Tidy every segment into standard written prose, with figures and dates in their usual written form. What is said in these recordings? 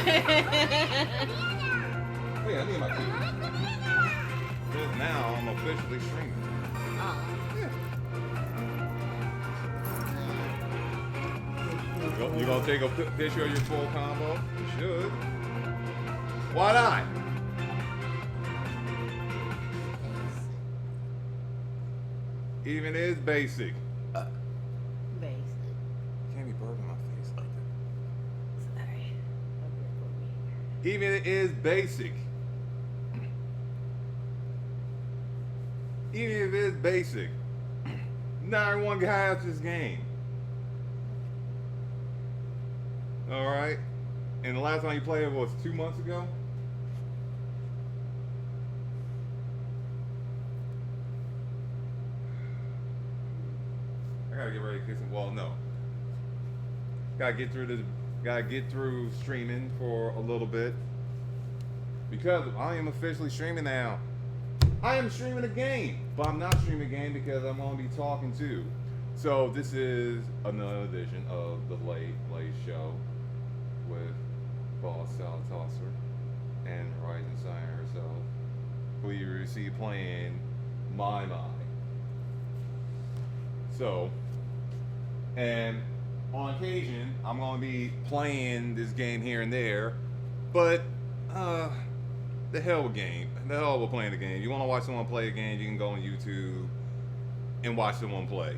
Oh yeah, I need my key. Because now I'm officially streaming. Oh. Yeah. You gonna take a picture of your full combo? You should. Why not? Even is basic. Basic. Can't be burping my face like Sorry. that. Even it is basic. Even if it is basic, not everyone has this game. Alright? And the last time you played it was 2 months ago? I gotta get ready to kiss him. Well, no. Gotta get through this. Gotta get through streaming for a little bit. Because I am officially streaming now. I am streaming a game, but I'm not streaming a game because I'm going to be talking too. So this is another edition of the Late Show with Boss Salad Tosser and Rising Sign herself, who you see playing My. So, and on occasion, I'm going to be playing this game here and there, but the hell with game. The hell with playing the game. You want to watch someone play a game, you can go on YouTube and watch someone play.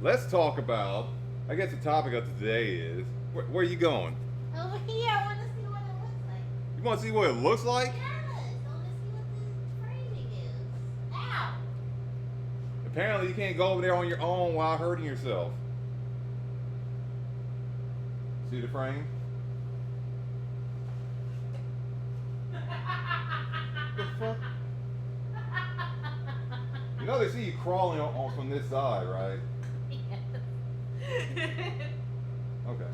Let's talk about, I guess the topic of today is, where are you going? Over here, I want to see what it looks like. You want to see what it looks like? Yes, I want to see what this training is. Ow! Apparently you can't go over there on your own while hurting yourself. See the frame? The fuck? You know they see you crawling on from this side, right? Okay.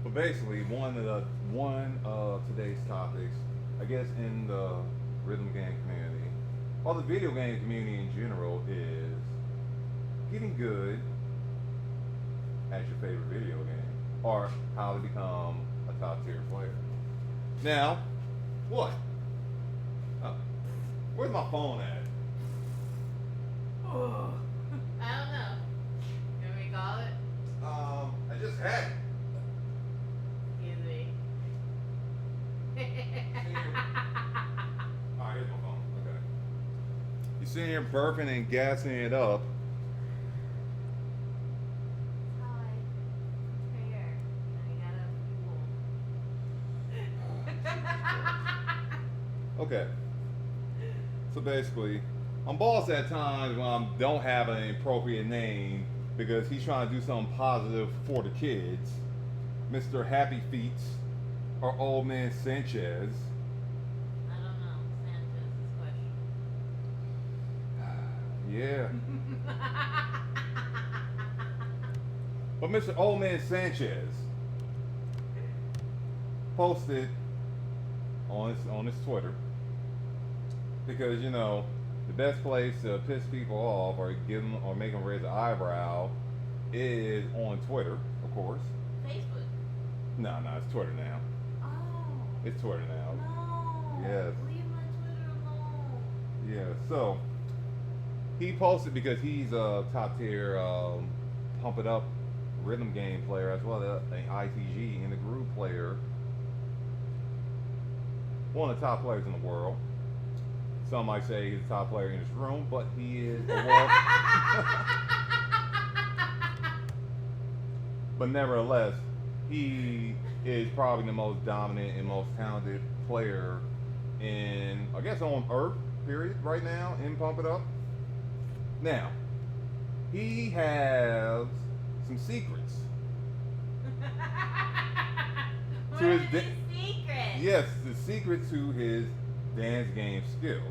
But basically, one of today's topics, I guess, in the rhythm game community, or the video game community in general, is getting good at your favorite video game, or how to become a top tier player. Now, what? Oh, where's my phone at? Oh. I don't know. Can we call it? I just had it. Excuse me. Alright, here's my phone. Okay. You sitting here burping and gassing it up. How I prepare. I gotta Okay. So basically, I'm boss at times when I don't have an appropriate name because he's trying to do something positive for the kids. Mr. Happy Feet or Old Man Sanchez. I don't know. Sanchez's question. Yeah. But Mr. Old Man Sanchez posted on his Twitter because you know the best place to piss people off or give them or make them raise an eyebrow is on Twitter, of course. Facebook. No, it's Twitter now. Oh. It's Twitter now. No. Yes. Leave my Twitter alone. Yeah. So he posted because he's a top tier pump it up rhythm game player as well as an ITG in the groove player. One of the top players in the world. Some might say he's the top player in his room, but he is a world. But nevertheless, he is probably the most dominant and most talented player in, I guess, on Earth, period, right now in Pump It Up. Now, he has some secrets. What To are his these secrets? Yes, the secret to his dance game skills.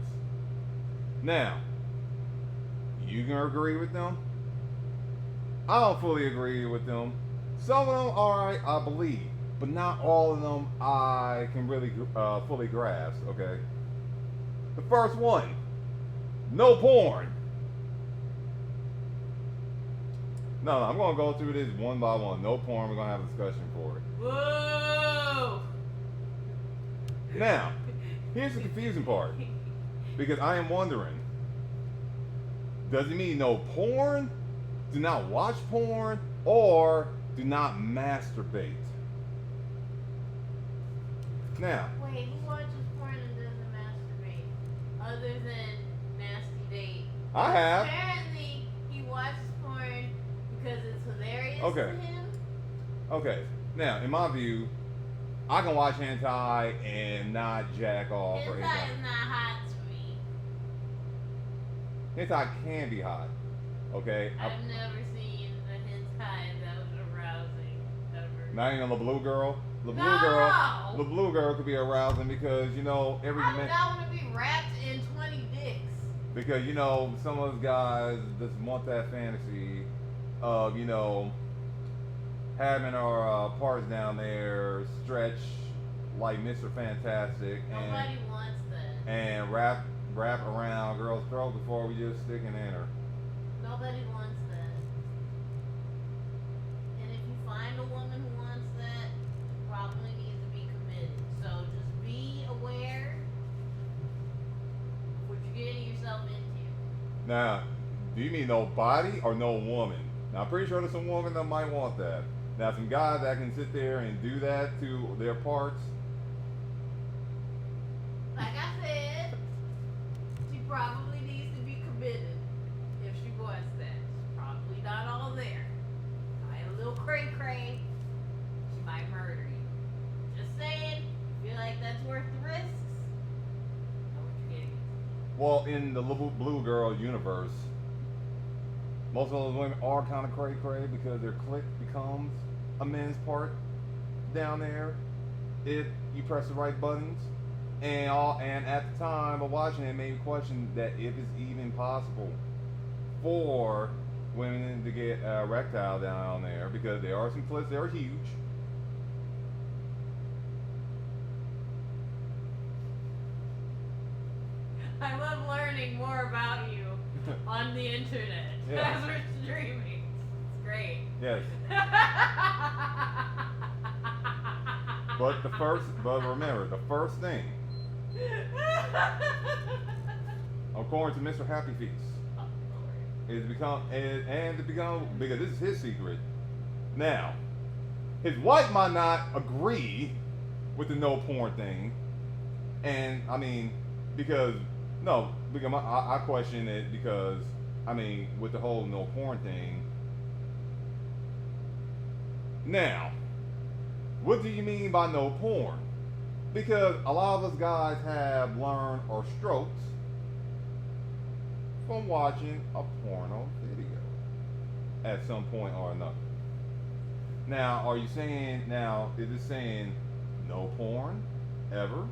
Now, you can agree with them. I don't fully agree with them. Some of them, alright, I believe. But not all of them I can really fully grasp, okay? The first one, no porn. No, I'm gonna go through this one by one. No porn. We're gonna have a discussion for it. Whoa! Now, here's the confusing part. Because I am wondering, does it mean no porn? Do not watch porn? Or do not masturbate? Now, Wait, who watches porn and doesn't masturbate? Other than Nasty Date. I have. Apparently, he watches porn because it's hilarious Okay. to him. Okay. Now, in my view, I can watch hentai and not jack off or Hentai anything. is not hot to me. Hentai can be hot. Okay? I've never seen a hentai that was arousing ever. Not even the blue girl. The blue No! girl. The blue girl could be arousing because every I do man. not want to be wrapped in 20 dicks. Because some of those guys just want that fantasy of having our parts down there stretch like Mr. Fantastic Nobody wants that. and wrap around a girl's throat before we just stick it in her. Nobody wants that. And if you find a woman who wants that, you probably needs to be committed. So just be aware of what you're getting yourself into. Now, do you mean no body or no woman? Now, I'm pretty sure there's some women that might want that. Now, some guys that can sit there and do that to their parts. Like I said, she probably needs to be committed if she wants that. She's probably not all there. Probably a little cray-cray. She might murder you. Just saying, feel like that's worth the risks. Know what you're getting into. Well, in the blue girl universe, most of those women are kind of cray-cray because their clit becomes a men's part down there if you press the right buttons. And at the time of watching it, made me question that if it's even possible for women to get erectile down there because there are some clits that are huge. I love learning more about you on the internet Yeah. as we're streaming. It's great. Yes. But remember, the first thing, according to Mr. Happy Feast, is to become because this is his secret. Now, his wife might not agree with the no porn thing, and because I question it because with the whole no porn thing. Now, what do you mean by no porn? Because a lot of us guys have learned our strokes from watching a porno video at some point or another. Now, is it saying no porn ever?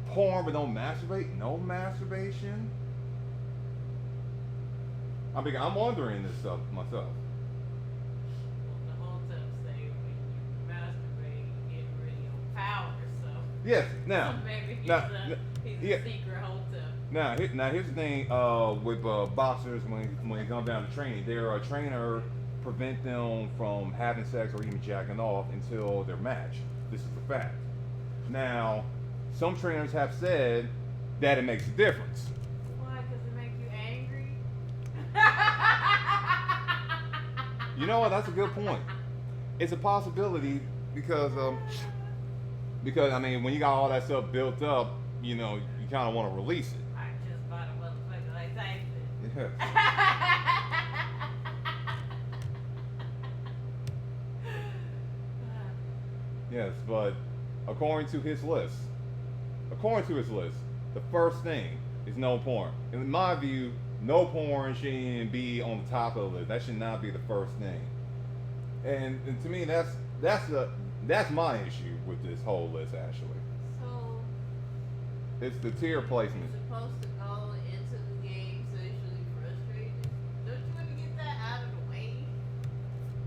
Porn but don't masturbate? No masturbation? I'm wondering this stuff myself. The whole time say when you masturbate, you get rid of your power, so. Yes, now. So maybe he's yeah. a secret whole tip. Now here's the thing with boxers when they come down to training, their trainer prevent them from having sex or even jacking off until their match. This is the fact. Now, some trainers have said that it makes a difference. Why? Because it makes you angry? You know what? That's a good point. It's a possibility because when you got all that stuff built up, you kind of want to release it. I just bought a motherfucker like Tyson. Yeah. Yes, but according to his list, the first thing is no porn. In my view, no porn shouldn't be on the top of the list. That should not be the first thing. And to me, that's my issue with this whole list. Actually, So, it's the tier placement. you're supposed to go into the game sexually frustrated. Don't you want to get that out of the way?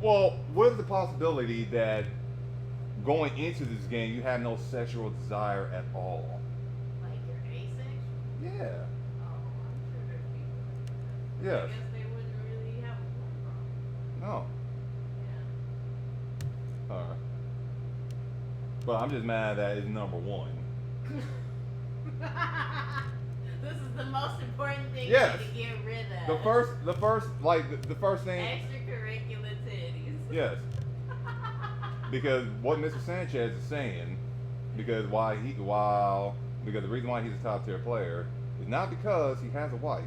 Well, what is the possibility that going into this game you have no sexual desire at all? Like you're asexual? Yeah. Oh, I'm sure there's people like that. Yes. I guess they wouldn't really Oh, Yeah. all right. But I'm just mad that it's number one. This is the most important thing Yes. to get rid of. The first thing. Extracurricular titties. Yes. Because what Mr. Sanchez is saying, because because the reason why he's a top tier player is not because he has a wife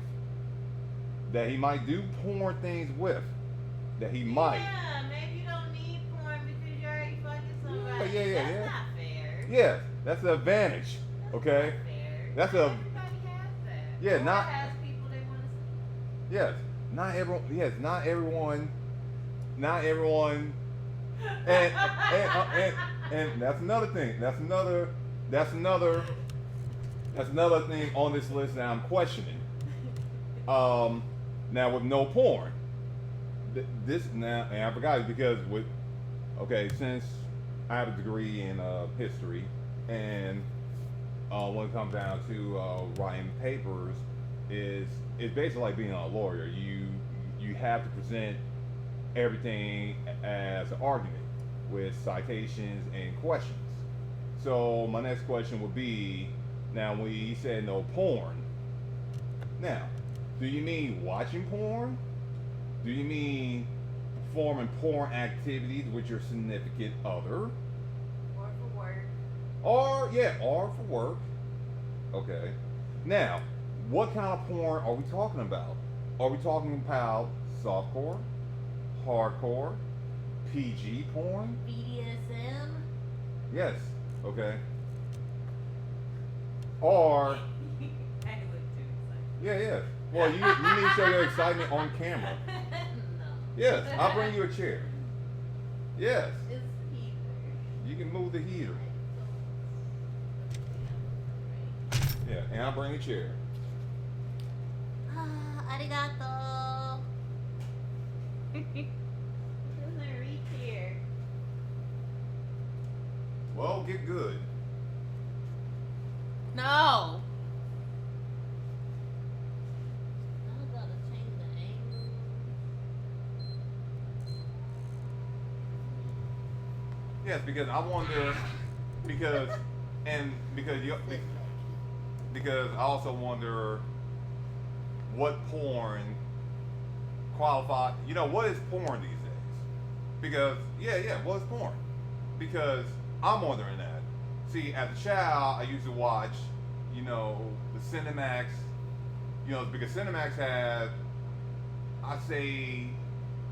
that he might do porn things with, that he might. Yeah, maybe you don't need porn because you're already fucking somebody. Yeah. That's not fair. Yes, that's the advantage. Okay. That's not fair. That's Not a- everybody has that. Yeah, Porn not- has people they want to see. Yes, not everyone. Yes, not everyone. Not everyone. And that's another thing. That's another thing on this list that I'm questioning. Now with no porn, this now, and I forgot because since I have a degree in history, and when it comes down to writing papers, it's basically like being a lawyer. You have to present everything as an argument with citations and questions. So my next question would be, now when you said no porn, now, do you mean watching porn? Do you mean performing porn activities with your significant other? Or for work. Or for work. Okay. Now, what kind of porn are we talking about? Are we talking about softcore, hardcore, PG porn? BDSM. Yes. Okay. Or I look too excited. yeah. Well, you need to show your excitement on camera. No. Yes, I'll bring you a chair. Yes, It's heater. you can move the heater. Yeah, and I'll bring a chair. Arigato. Doesn't reach here. Well, get good. No. I gotta change the angle. Yes, because I wonder, because I also wonder what porn qualify. What is porn these days? Because what is porn? Because I'm wondering that. See, as a child, I used to watch, the Cinemax. Because Cinemax had, I say,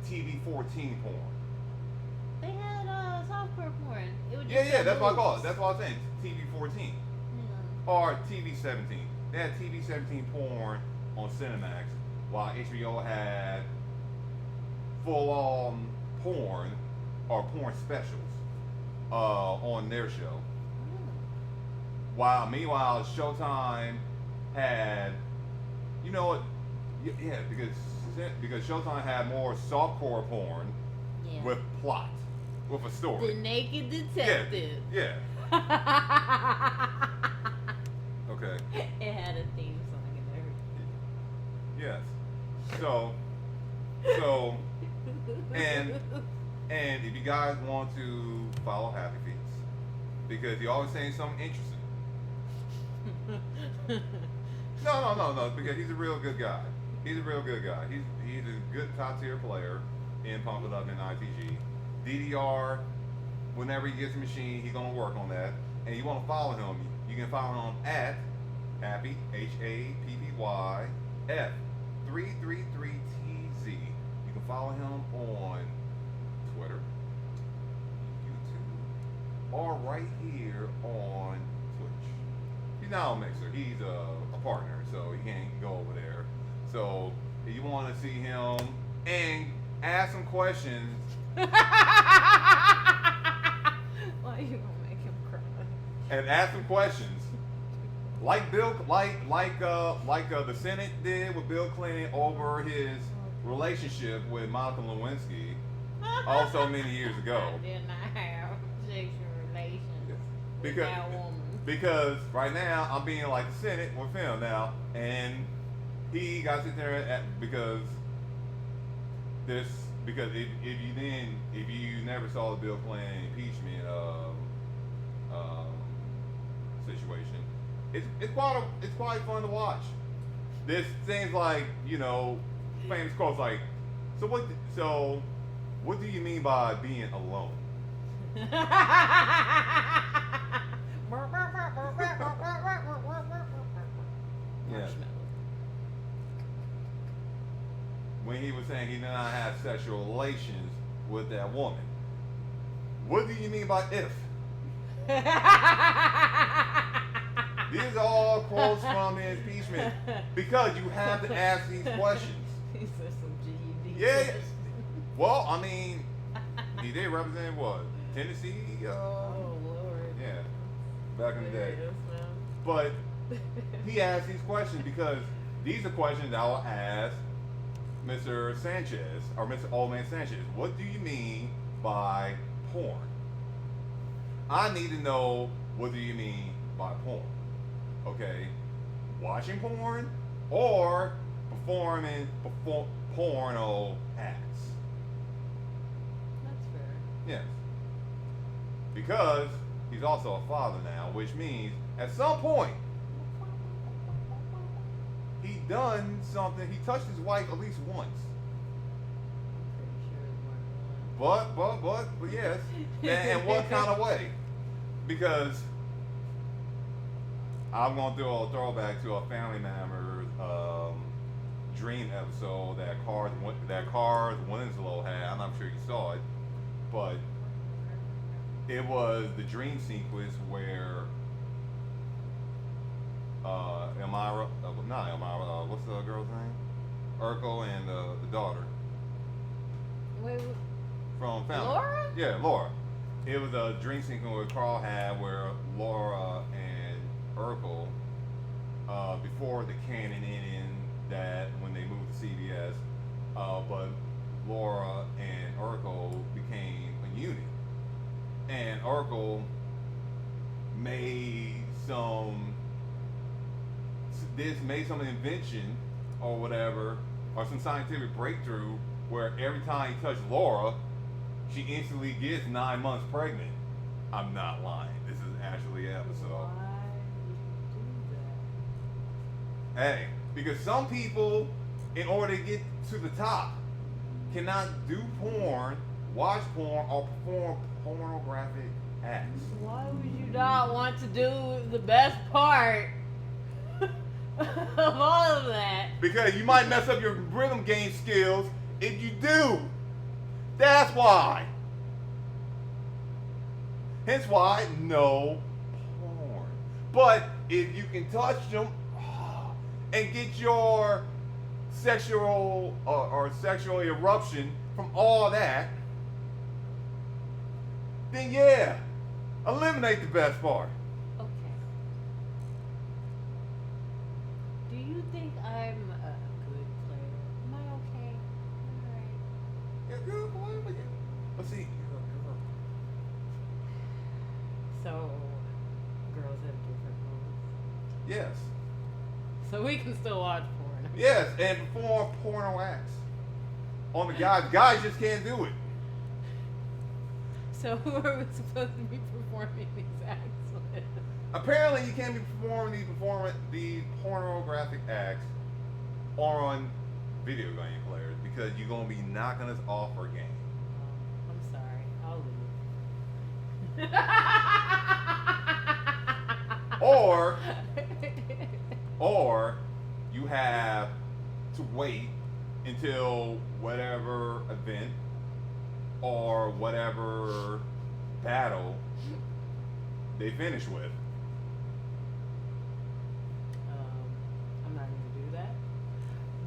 TV 14 porn. They had softcore porn. It would just Yeah, have that's what I call it. boobs. That's what I was saying. TV 14 or TV 17. They had TV 17 porn on Cinemax, while HBO had full-on porn or porn specials on their show. Meanwhile, Showtime had, you know what? Yeah, because Showtime had more softcore porn Yeah. with plot, with a The story. Naked Detective. Yeah. Okay. It had a theme song and everything. Yes. So, and if you guys want to follow Happy Feet, because he's always saying something interesting. No, because he's a real good guy. He's a real good guy. He's a good top tier player in Pump It Up in ITG. DDR, whenever he gets a machine, he's gonna work on that. And you want to follow him, you can follow him at Happy HAPPY F333TZ. You can follow him on Twitter, YouTube, or right here on Twitch. He's not on Mixer. He's a partner, so he can't go over there. So if you want to see him and ask some questions, Why are you gonna make him cry? and ask some questions, like the Senate did with Bill Clinton over his relationship with Monica Lewinsky, also many years ago. I did not have sexual relations with Because that woman. because right now I'm being like the Senate with him now, and he got to sit there because because if you never saw the Bill Clinton impeachment situation, it's quite fun to watch. There's things like famous quotes like, so what do you mean by being alone? Yeah. When he was saying he did not have sexual relations with that woman. What do you mean by if? These are all quotes from the impeachment because you have to ask these questions. These are some GED Yeah. questions. Well, I mean, he did represent what? Tennessee? Oh Lord. Yeah, back in the day. Yes, man. But he asked these questions because these are questions I will ask Mr. Sanchez or Mr. Old Man Sanchez. What do you mean by porn? I need to know what do you mean by porn. Okay, watching porn or performing porno acts. That's fair. Yes, because he's also a father now, which means at some point he done something. He touched his wife at least once. I'm pretty sure it's more than one. But yes, and what kind of way? Because I'm gonna do a throwback to a family member's dream episode that Cars Winslow had. I'm not sure you saw it, but it was the dream sequence where Elmira, not Elmira, what's the girl's name? Urkel and the daughter Wait, from Family. Laura? Yeah, Laura. It was a dream sequence where Carl had where Laura and Urkel, before the canon in that when they moved to CBS, but Laura and Urkel became a unit. And Urkel made some invention or whatever, or some scientific breakthrough where every time he touched Laura, she instantly gets 9 months pregnant. I'm not lying. This is actually an episode. Why would you do that? Hey, because some people, in order to get to the top, cannot do porn, watch porn, or perform pornographic acts. Why would you not want to do the best part of all of that? Because you might mess up your rhythm game skills if you do. That's why. Hence why, no porn. But if you can touch them and get your sexual or sexual eruption from all that, then yeah, eliminate the best part. Okay. Do you think I'm a good player? Am I okay? Alright. You're good, boy. But see, So, girls have different moves. yes. So we can still watch porn. Yes, and perform porno acts on the guys. Guys just can't do it. So who are we supposed to be performing these acts with? Apparently, you can't be performing the pornographic acts on video game players because you're gonna be knocking us off our game. Oh, I'm sorry. I'll leave. Or you have to wait until whatever event or whatever battle they finish with. I'm not gonna do that.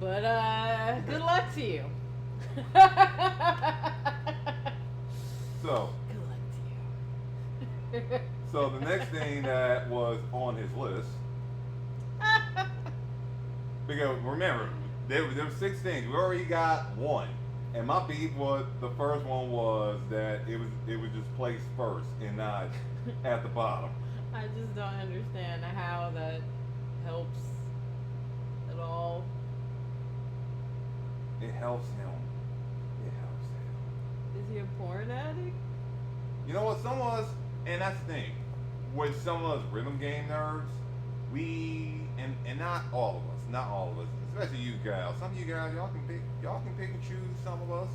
But good luck to you. So, Good luck to you. so the next thing that was on his list, because remember, there were 6 things. We already got 1. And my beef was the first one was that it was just placed first and not at the bottom. I just don't understand how that helps at all. It helps him. It helps Is he a porn addict? You know what? Some of us, and that's the thing, with some of us rhythm game nerds, we and not all of us, especially you guys. Some of you guys, y'all can pick and choose. Some of us,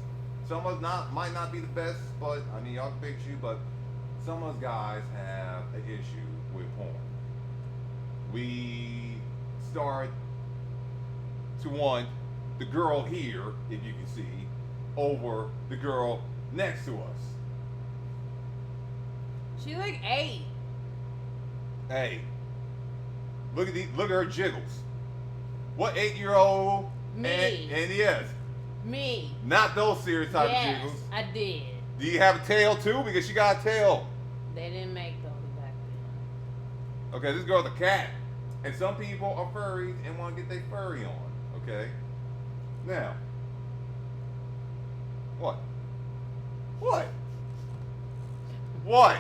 might not be the best, but I mean y'all can pick and choose. But some of us guys have an issue with porn. We start to want the girl here, if you can see, over the girl next to us. She like 8. Hey, look at her jiggles. What 8-year-old? Me. And yes, Me. not those serious type Yes, of jiggles. I did. Do you have a tail too? Because she got a tail. They didn't make those back then. Okay, this girl's a cat, and some people are furries and want to get their furry on. Okay, now, what? What? What?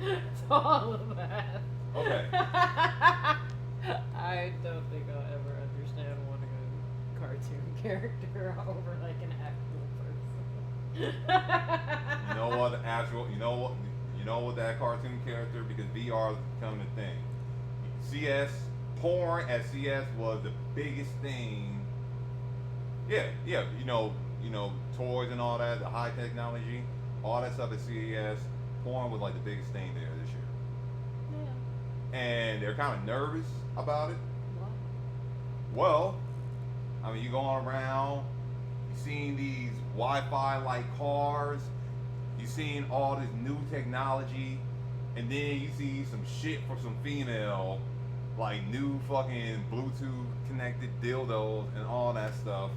It's all of that. Okay. I don't think I'll ever understand wanting a cartoon character over like an actual person. You know what? You know what that cartoon character, because VR is becoming a thing. CS porn at CS was the biggest thing. Yeah. You know, toys and all that, the high technology, all that stuff at CES. Porn was like the biggest thing there this year. Yeah. And they're kind of nervous about it. What? Well, I mean, you going around, you seeing these Wi-Fi like cars, you seeing all this new technology, and then you see some shit from some female, like new fucking Bluetooth connected dildos and all that stuff,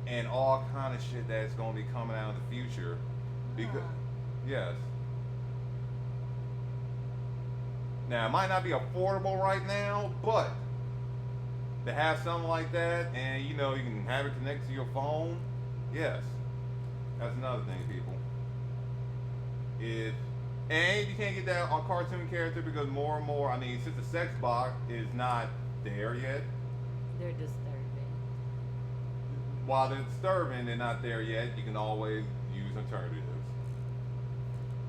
and all kind of shit that's gonna be coming out in the future. Because yes. Now it might not be affordable right now, but to have something like that, and you know you can have it connected to your phone, yes, that's another thing, people. And you can't get that on cartoon character because more and more, I mean, since the sex box is not there yet, They're disturbing. while they're disturbing, they're not there yet. You can always use alternatives.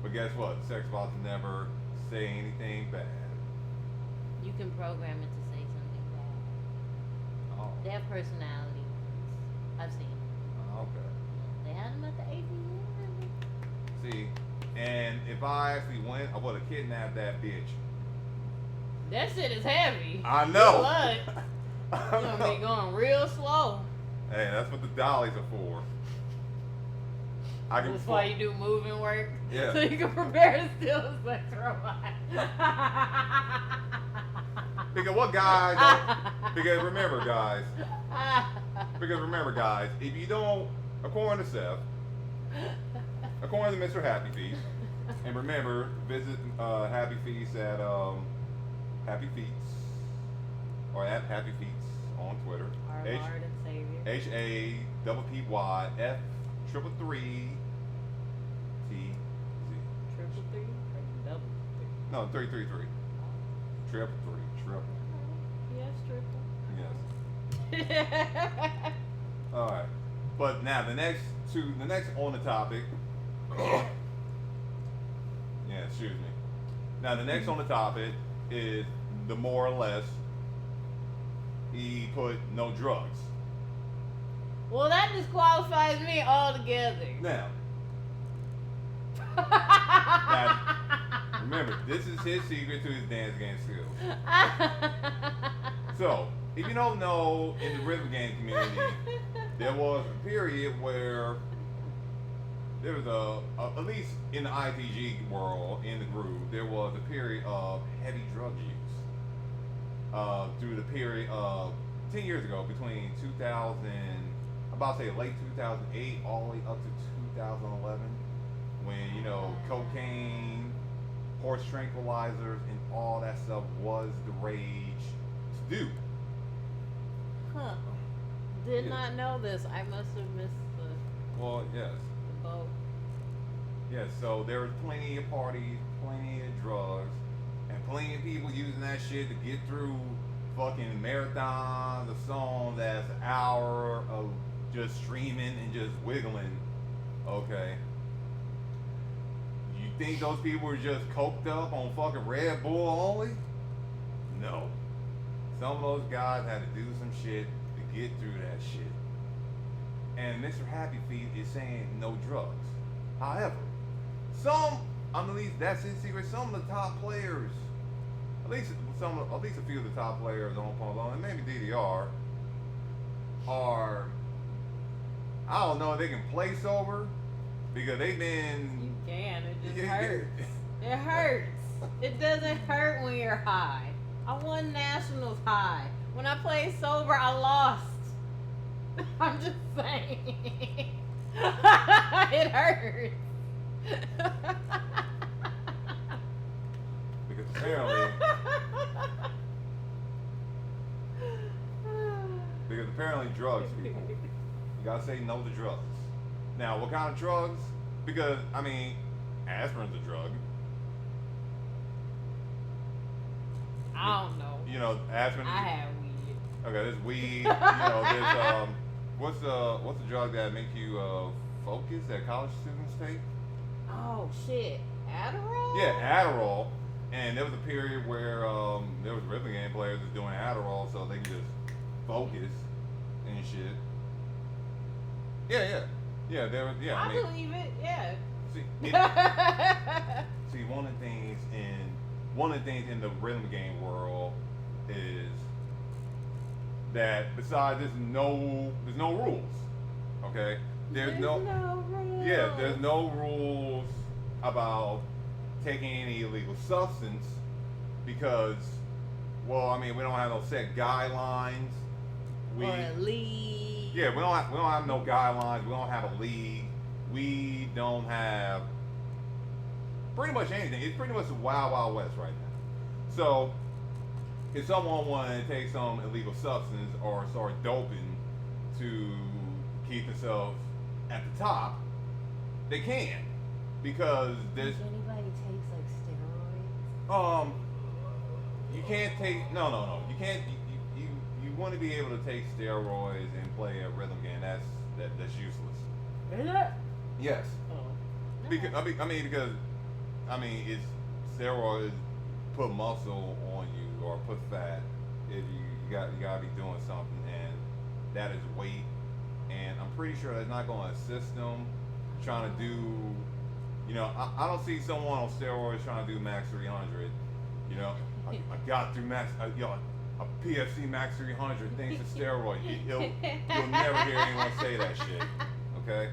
But guess what? Sex box never say anything bad. You can program it to say something bad. Oh, They have personality ones. I've seen them. okay. They had them at the AVN. See, and if I actually went, I would have kidnapped that bitch. That shit is heavy. I know. Good luck. You're gonna be going real slow. Hey, that's what the dollies are for. I can That's why you do moving work. Yeah. So you can prepare to steal a sex robot. Because what guy don't, because remember guys, if you don't, according to Seth, according to Mr. Happy Feet, and remember, visit Happy Feast at Happy Feets, or at Happy Feets on Twitter. Our Lord and Savior. HAPPYF triple three T Z. Triple three or double three? No, 333. Triple three. Yes, triple. Yes. All right. But now the next on the topic. Yeah, excuse me. Now the next on the topic is the more or less. He put no drugs. Well, that disqualifies me altogether. Now, remember, this is his secret to his dance game skills. So, if you don't know, in the rhythm game community, there was a period where there was at least in the ITG world, in the group, there was a period of heavy drug use. Through the period of 10 years ago, between 2000, I'm about to say late 2008, all the way up to 2011, when, you know, cocaine, horse tranquilizers, and all that stuff was the rage to do. Huh. Did Yeah. not know this. I must have missed the Well, yes. boat. Yes, so there was plenty of parties, plenty of drugs, and plenty of people using that shit to get through fucking marathons of songs that's an hour of just streaming and just wiggling Okay. You think those people were just coked up on fucking Red Bull only? No. Some of those guys had to do some shit to get through that shit. And Mr. Happy Feet is saying no drugs. However, at least that's his secret. Some of the top players, at least a few of the top players on Polo, and maybe DDR, are, I don't know if they can play sober because they've been. You can. It just hurts. It hurts. It doesn't hurt when you're high. I won nationals high. When I played sober, I lost. I'm just saying. It hurts. Because apparently, drugs, people. You gotta say no to drugs. Now, what kind of drugs? Because I mean, aspirin's a drug. I don't know. You know, aspirin. I have weed. Okay, there's weed. You know, there's what's the drug that make you focus that college students take? Oh shit, Adderall. Yeah, Adderall. And there was a period where there was rhythm game players that's doing Adderall so they can just focus and shit. Yeah. There was I believe it. Yeah. See, one of the things in the rhythm game world is that besides there's no rules. Okay? There's no rules. Yeah, there's no rules about taking any illegal substance because, well, I mean, we don't have no set guidelines. Or a league. Yeah, we don't have no guidelines. We don't have a league. We don't have pretty much anything. It's pretty much the wild, wild west right now. So, if someone wanted to take some illegal substance or start doping to keep themselves at the top, they can. Because there's anybody takes like steroids? You can't take no. You can't. You want to be able to take steroids and play a rhythm game. That's useless. Is it? Yes. Oh. Because it's steroids put muscle on you or put fat. If you gotta be doing something, and that is weight. And I'm pretty sure that's not going to assist them trying to do. You know, I don't see someone on steroids trying to do max 300. You know, I got through max. A PFC max 300 thanks to steroid. You'll never hear anyone say that shit. Okay.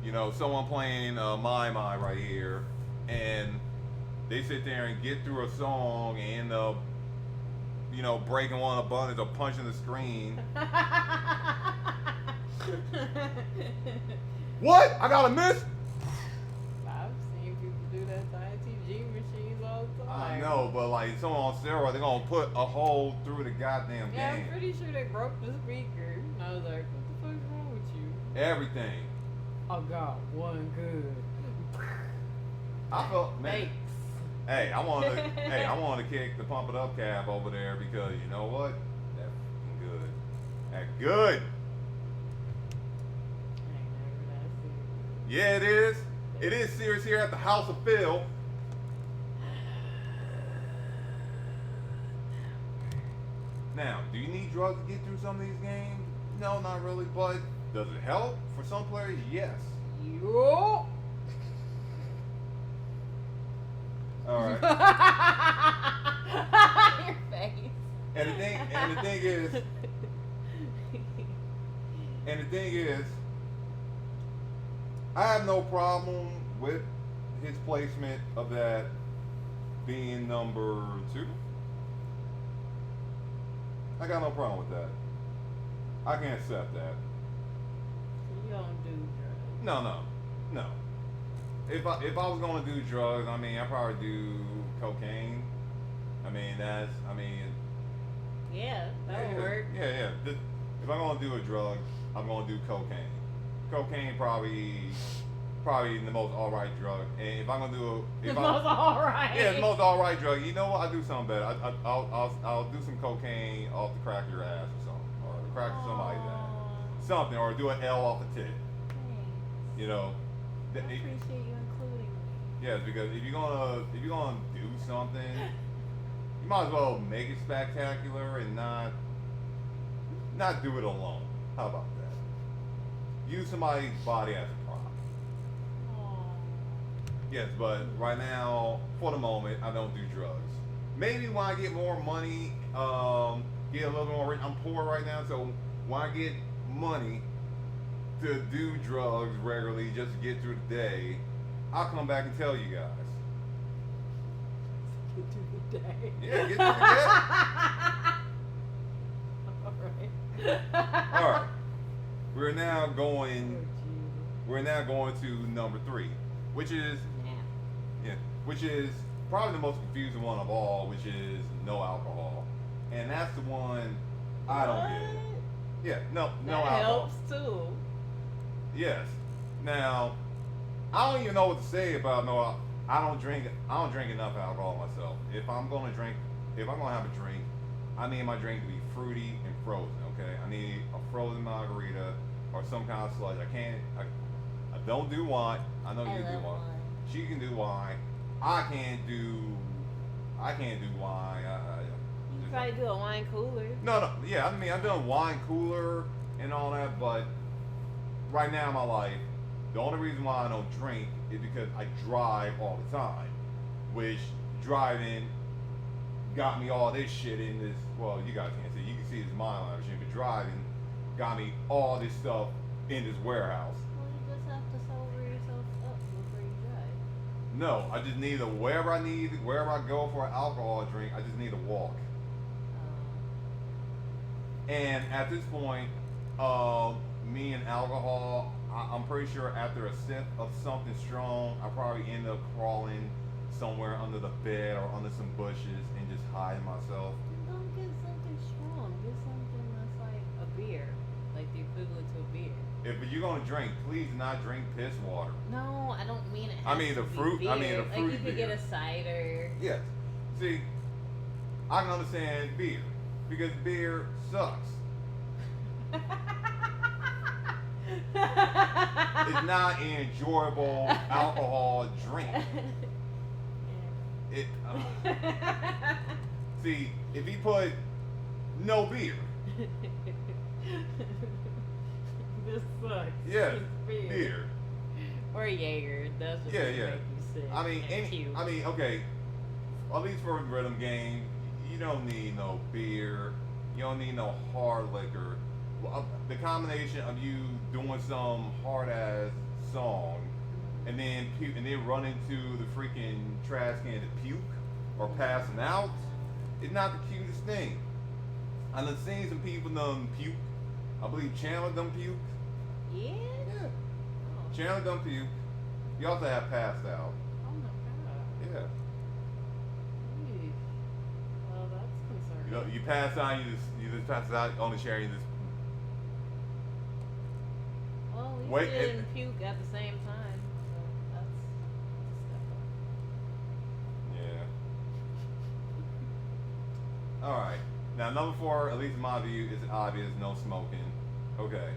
You know, someone playing My right here, and they sit there and get through a song and end up, you know, breaking one of the buttons or punching the screen. What? I got a miss? I've seen people do that to ITG machines all the time. I know, but like someone on steroid, they're gonna put a hole through the goddamn Yeah, game. I'm pretty sure they broke the speaker. And I was like, what the fuck's wrong with you? Everything. I got one good. I felt man. Thanks. Hey, I wanted to kick the pump it up cab over there because you know what? That fucking good. That good. Yeah, it is. It is serious here at the House of Phil. Now, do you need drugs to get through some of these games? No, not really, but does it help? For some players, yes. Yo. Alright. Your face. And the thing is, I have no problem with his placement of that being number 2. I got no problem with that. I can accept that. You don't do drugs. No. If I was gonna do drugs, I mean, I'd probably do cocaine. Yeah, that would work. Yeah. If I'm gonna do a drug, I'm gonna do cocaine. Cocaine probably the most alright drug. And if I'm gonna do The most alright. Yeah, the most alright drug. You know what? I'll do something better. I'll do some cocaine off the crack of your ass or something, or the crack of somebody's ass. something, or do an L off the tip. Thanks. You know. I appreciate you including me. Yes, because if you're gonna do something, you might as well make it spectacular and not do it alone. How about that? Use somebody's body as a prop. Aw. Yes, but right now, for the moment, I don't do drugs. Maybe when I get more money, get a little more rich. I'm poor right now, so when I get money to do drugs regularly just to get through the day, I'll come back and tell you guys. Get through the day. Yeah, get through the day. Alright. All right. We're now Oh, going. Jesus. We're now going to number 3, which is Yeah. which is probably the most confusing one of all, which is no alcohol, and that's the one I don't get. Yeah, no That alcohol. helps too. Yes. Now, I don't even know what to say about no. I don't drink enough alcohol myself. If I'm gonna have a drink, I need my drink to be fruity and frozen. Okay, I need a frozen margarita or some kind of sludge. I don't do wine. I know you do love wine. wine. She can do wine. I can't do wine. You can probably do a wine cooler. No. Yeah, I mean, I've done wine cooler and all that, but right now in my life, the only reason why I don't drink is because I drive all the time, which driving got me all this shit in this. Well, you guys can't see. You can see this mile line machine, but driving got me all this stuff in this warehouse. Well, you just have to sober yourself up before you drive. No, I just need wherever I go for an alcohol drink, I just need to walk. And at this point, me and alcohol, I'm pretty sure after a sip of something strong, I probably end up crawling somewhere under the bed or under some bushes and just hiding myself. Then don't get something strong. Get something that's like a beer, like the equivalent to a beer. If you're gonna drink, please do not drink piss water. No, I don't mean it. I Has mean to the be fruit- I mean beer. the Like fruit you could beer. get a cider. Yes. See, I can understand beer because beer sucks. It's not an enjoyable alcohol drink. It. See, if he put no beer, This sucks. yes, It's beer. Or Jaeger. That's just Yeah, gonna yeah. make you sick. I mean, and puke. okay. At least for a rhythm game, you don't need no beer. You don't need no hard liquor. Well, the combination of you doing some hard ass song and then run into the freaking trash can to puke or passing out is not the cutest thing. I done seen some people done puke. I believe Chandler done puke. Yeah. Yeah, Oh. Chandler done puke. He also have passed out. Oh my god. Yeah. Eesh. Well, that's concerning. You know, you pass out, you just pass out on the chair, you just Well, at least Wait, you didn't puke at the same time. So that's a step up. yeah. All right. Now number 4, at least in my view, is obvious: no smoking. Okay.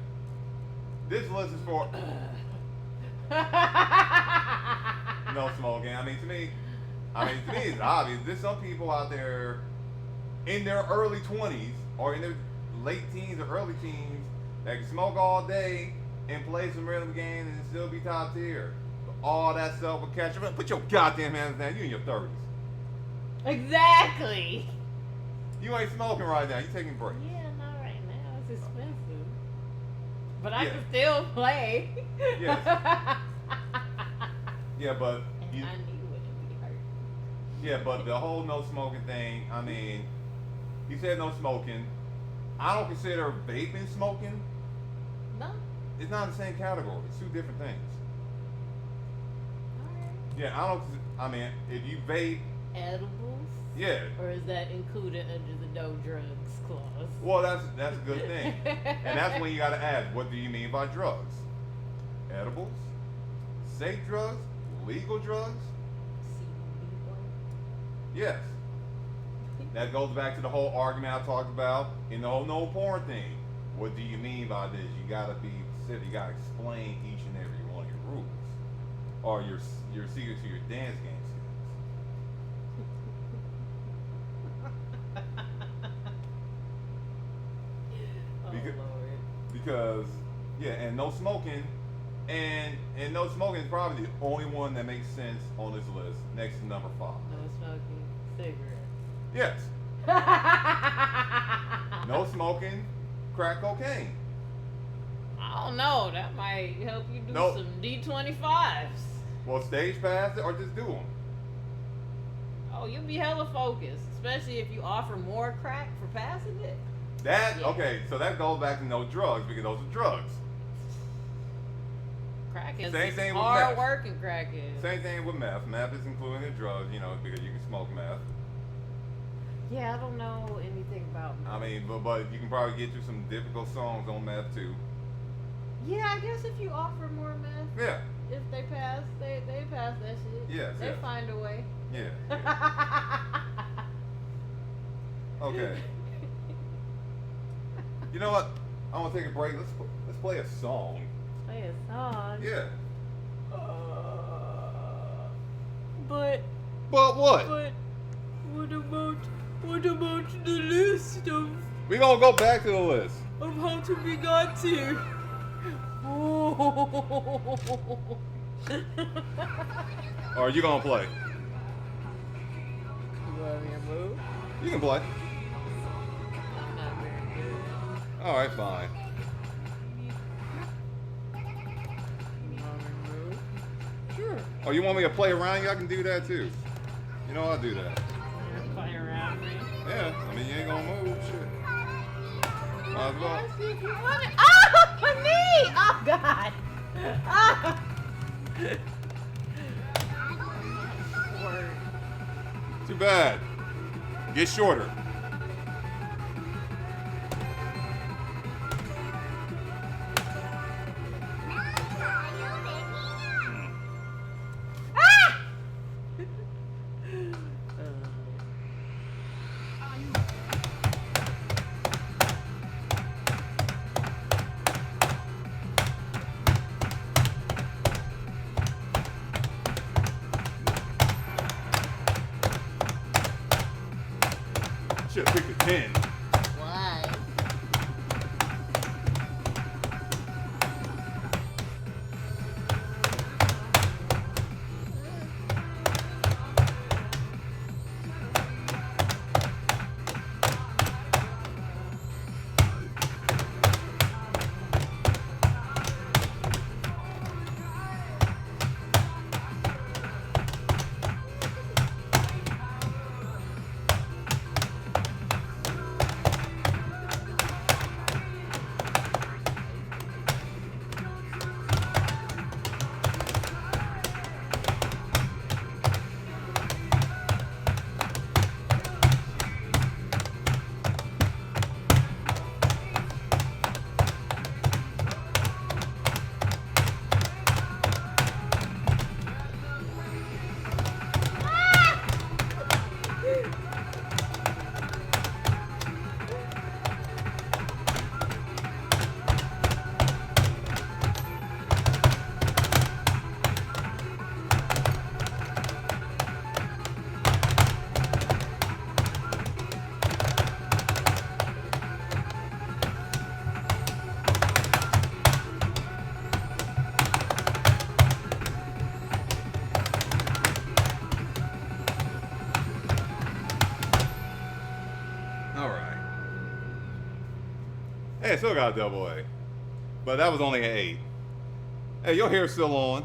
This list is for no smoking. I mean, to me, it's obvious. There's some people out there in their early 20s or in their late teens or early teens that can smoke all day and play some rhythm games and still be top tier. But all that stuff will catch up. Put your goddamn hands down. You in your 30s. Exactly. You ain't smoking right now. You taking a break. Yeah, not right now. It's expensive. But I Yeah. can still play. Yes. Yeah, but And you, I knew it would be hurt. yeah, but the whole no smoking thing. I mean, he said no smoking. I don't consider vaping smoking. No. It's not the same category. It's 2 different things. Alright. Yeah, I don't. I mean, if you vape, Edibles? yeah. Or is that included under the no drugs clause? Well, that's a good thing, and that's when you gotta ask, what do you mean by drugs? Edibles, safe drugs, legal drugs? CBD oil? Yes. That goes back to the whole argument I talked about in the whole no porn thing. What do you mean by this? You gotta be specific. You gotta explain each and every one of your rules, or your secret to your dance game Oh, Because- Lord. because yeah, and no smoking, and no smoking is probably the only one that makes sense on this list, next to number 5. No smoking cigarettes. Yes, no smoking, crack cocaine. I don't know. That might help you do Nope. some D25s. Well, stage pass it or just do them. Oh, you'll be hella focused, especially if you offer more crack for passing it. That Yeah. okay, so that goes back to no drugs because those are drugs. Crack is Same thing with hard meth. working crack is. Same thing with meth. Meth is including the drugs, because you can smoke meth. Yeah, I don't know anything about meth. I mean, but you can probably get you some difficult songs on meth too. Yeah, I guess if you offer more meth, Yeah, if they pass, they pass that shit. Yes, They yes. find a way. yeah. Okay. You know what? I want to take a break. Let's play a song. Play a song. Yeah. But But what? what about the list of We gonna go back to the list. how to we got to? Or are you gonna play? You want me to move? You can play. I'm not very good. All right, fine. You want me to move? Sure. Oh, you want me to play around you? I can do that too. You know I'll do that. You're playing around me. Yeah, I mean you ain't gonna move, shit. Might as well. Oh, my knee! Oh, God. Ah. Word. Too bad. Get shorter. Ah! Should've picked a 10. Why? Alright. Hey, I still got a double A. But that was only an 8. Hey, your hair's still on.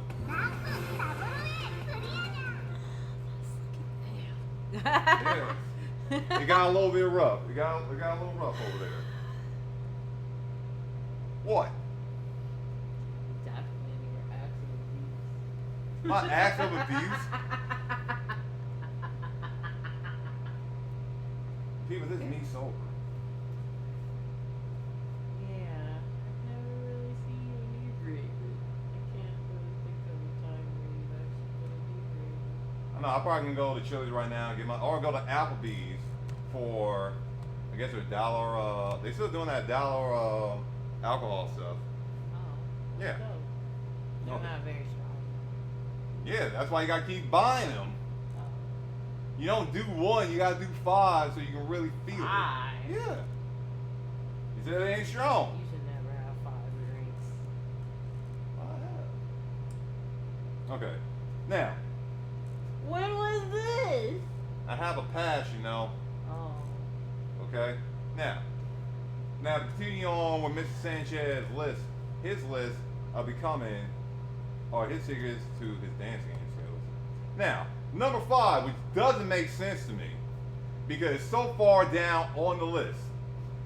Yeah. It got a little bit rough. It got a little rough over there. What? Documenting your acts of abuse. My acts of abuse? People, this is me sober. Yeah, I've never really seen you inebriated. I can't really think of a time where you've actually been inebriated. I know I probably can go to Chili's right now and get or go to Applebee's for guess they're dollar. They still doing that dollar alcohol stuff. Oh. Yeah. So, they're Okay. not very strong. Yeah, that's why you gotta keep buying them. Oh. You don't do one, you gotta do 5 so you can really feel 5? it. Yeah. You said it ain't strong. You should never have 5 drinks. I have. Okay. Now, When was this? I have a pass, you know. Oh. Okay. Now to continue on with Mr. Sanchez's list. His list of becoming, or his secrets to his dance game skills. Now, number 5, which doesn't make sense to me, because it's so far down on the list.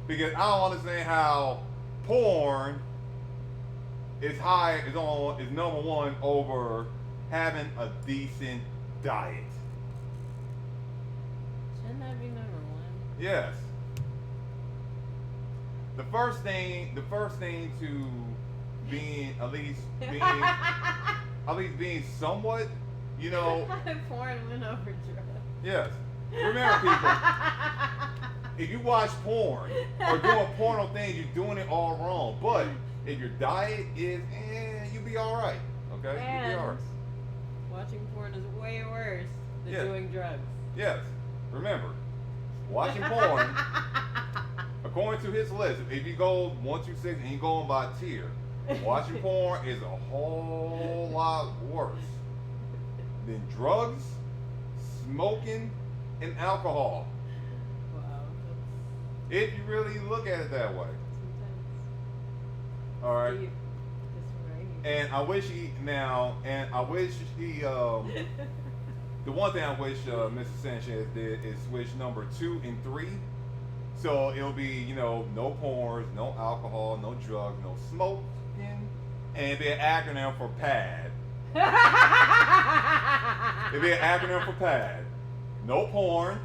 Because I don't understand how porn is number 1 over having a decent diet. Shouldn't that be number 1? Yes. The first thing to being at least being somewhat, you know, Porn went over drugs. yes. Remember, people, if you watch porn or doing porno things, you're doing it all wrong. But if your diet is, you'll be all right. Okay, you'll be all right. Watching porn is way worse than Yeah. doing drugs. Yes. Remember, watching porn. According to his list, if you go 1 through 6 and you go on by tier, watching porn is a whole lot worse than drugs, smoking, and alcohol. Wow. If you really look at it that way. That's All right. deep. This one right here. And I wish he, the one thing I wish Mr. Sanchez did is switch number 2 and 3. So it'll be, you know, no porns, no alcohol, no drugs, no smoking, and it'd be an acronym for PAD. It'd be an acronym for PAD. No porn,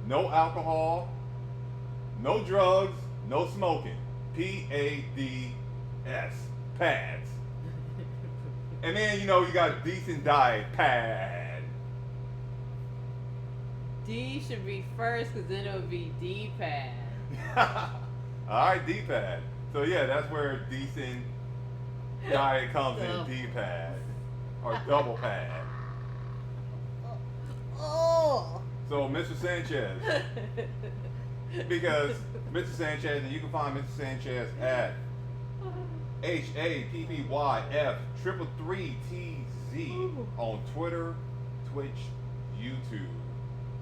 no alcohol, no drugs, no smoking. PADS. PADS. And then, you know, you got a decent diet. PAD. D should be first because then it would be D-pad. Alright, D-pad. So yeah, that's where decent diet comes in. Double. D-pad. Or double pad. Oh. So Mr. Sanchez. Because Mr. Sanchez, and you can find Mr. Sanchez at HAPPYF333TZ on Twitter, Twitch, YouTube.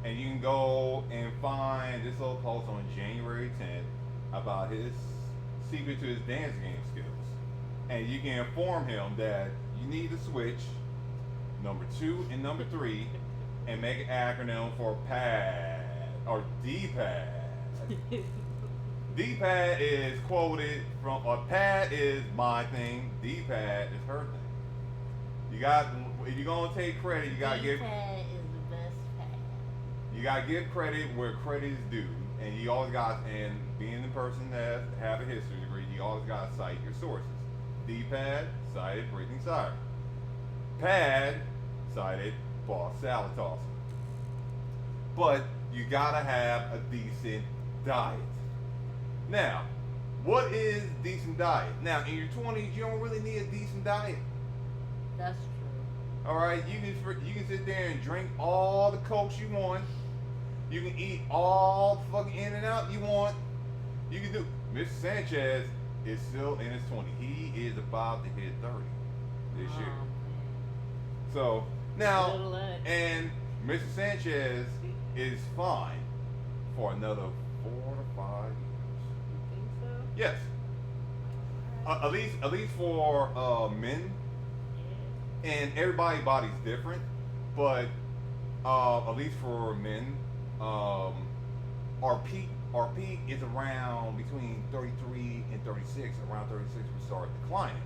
And you can go and find this little post on January 10th about his secret to his dance game skills. And you can inform him that you need to switch number 2 and number 3 and make an acronym for PAD or D-pad. D-pad is quoted from, or PAD is my thing, D-pad is her thing. You got, if you're gonna take credit, you gotta give. D-pad is the best pad. You gotta give credit where credit is due, and you always got. And being the person that have a history degree, you always gotta cite your sources. D-pad cited Brittany Sire. Pad cited Boss Salad Tosser. But you gotta have a decent diet. Now, what is decent diet? Now, in your 20s, you don't really need a decent diet. That's true. All right, you can sit there and drink all the cokes you want. You can eat all the fucking In-N-Out you want. You can do. Mr. Sanchez is still in his 20s. He is about to hit 30 this year. Man. So now, Little Lex. and Mr. Sanchez is fine for another 4 to 5 years. You think so? Yes, at least for men. And everybody's body's different, but at least for men, our peak is around between 33 and 36. Around 36, we start declining.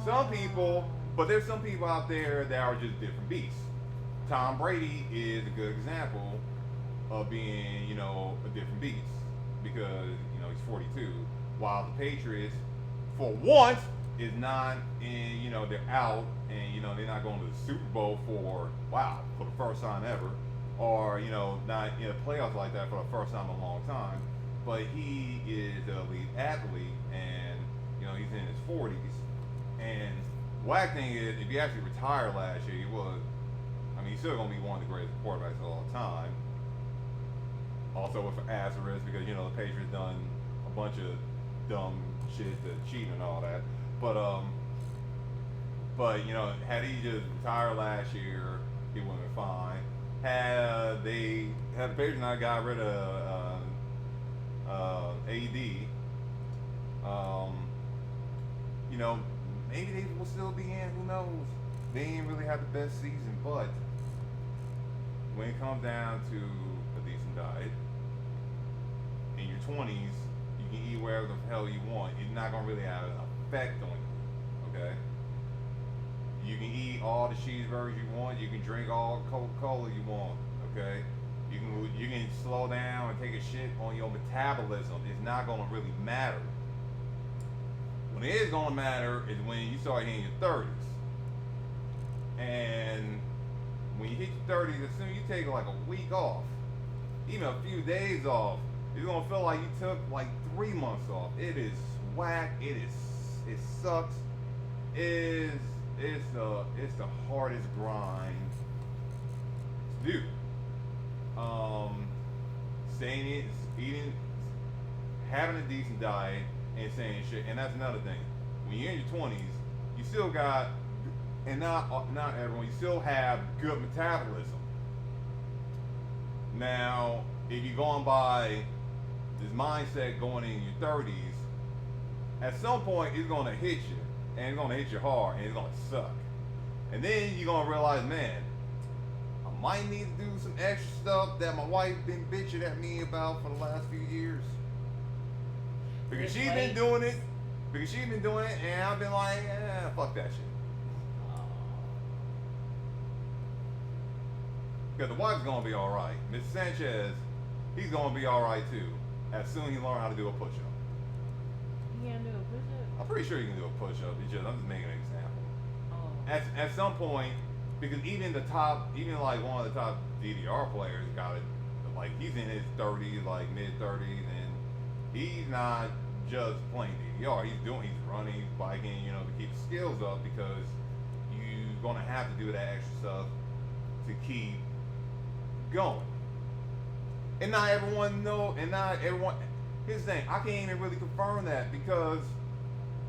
Some people, but there's some people out there that are just different beasts. Tom Brady is a good example of being, you know, a different beast because, you know, he's 42, while the Patriots, for once, is not in, you know, they're out and, you know, they're not going to the Super Bowl for the first time ever, or, you know, not in the playoffs like that for the first time in a long time. but he is an elite athlete, and you know he's in his 40s. And whack thing is, if he actually retired last year, he was. I mean, he's still gonna be one of the greatest quarterbacks of all time. Also with an asterisk because you know the Patriots done a bunch of dumb shit to cheat and all that. But you know, had he just retired last year, he would have been fine. Had the Patriots not got rid of AD, you know, maybe they will still be in. Who knows? They ain't really have the best season, but when it comes down to a decent diet, in your 20s, you can eat wherever the hell you want. It's not gonna really have an effect on you. Okay. You can eat all the cheeseburgers you want. You can drink all Coca-Cola you want. Okay. You can slow down and take a shit on your metabolism. It's not gonna really matter. When it is gonna matter is when you start hitting your 30s. And when you hit your 30s, as soon as you take like a week off, even a few days off, it's gonna feel like you took like 3 months off. It is whack. It sucks. It's the hardest grind to do. Eating, having a decent diet, and saying shit. And that's another thing. When you're in your 20s, you still got, and not everyone, you still have good metabolism. Now, if you're going by this mindset going in your 30s, at some point it's gonna hit you, and it's gonna hit you hard, and it's gonna suck. And then you're gonna realize, man, I might need to do some extra stuff that my wife been bitching at me about for the last few years. Because she's been doing it, and I've been like, fuck that shit. Because the wife's gonna be alright. Mr. Sanchez, he's gonna be alright too, as soon as he learns how to do a push-up. You can't do a push-up? I'm pretty sure you can do a push-up, I'm just making an example. Oh. At some point, because even like one of the top DDR players got it, like he's in his 30s, like mid-30s, and he's not just playing DDR. He's running, he's biking, you know, to keep his skills up, because you're gonna have to do that extra stuff to keep going. And not everyone here's the thing, I can't even really confirm that, because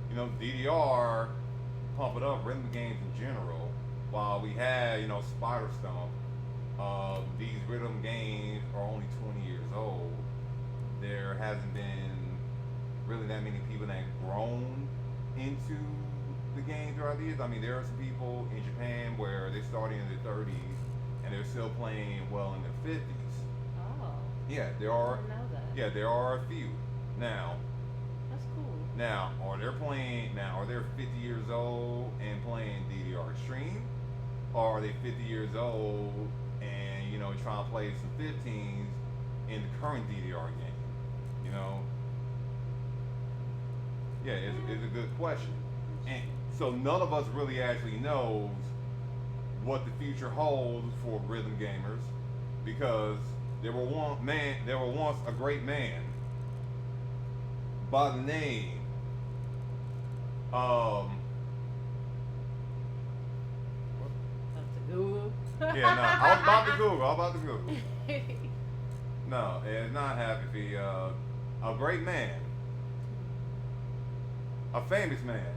you know, DDR pump it up, rhythm games in general, while we had, you know, Spider Stomp. These rhythm games are only 20 years old. There hasn't been really that many people that have grown into the game throughout the years. I mean, there are some people in Japan where they're starting in their 30s and they're still playing well in their 50s. Oh. Yeah, there are. I didn't know that. Yeah, there are a few. Now, that's cool. Now, are they 50 years old and playing DDR Extreme? Or are they 50 years old and, you know, trying to play some 15s in the current DDR game? You know? Yeah, it's a good question. And so none of us really actually knows what the future holds for rhythm gamers, because there was once a great man by the name Google. yeah, no, I was about to Google. No, it's not Happy Feet. A great man, a famous man,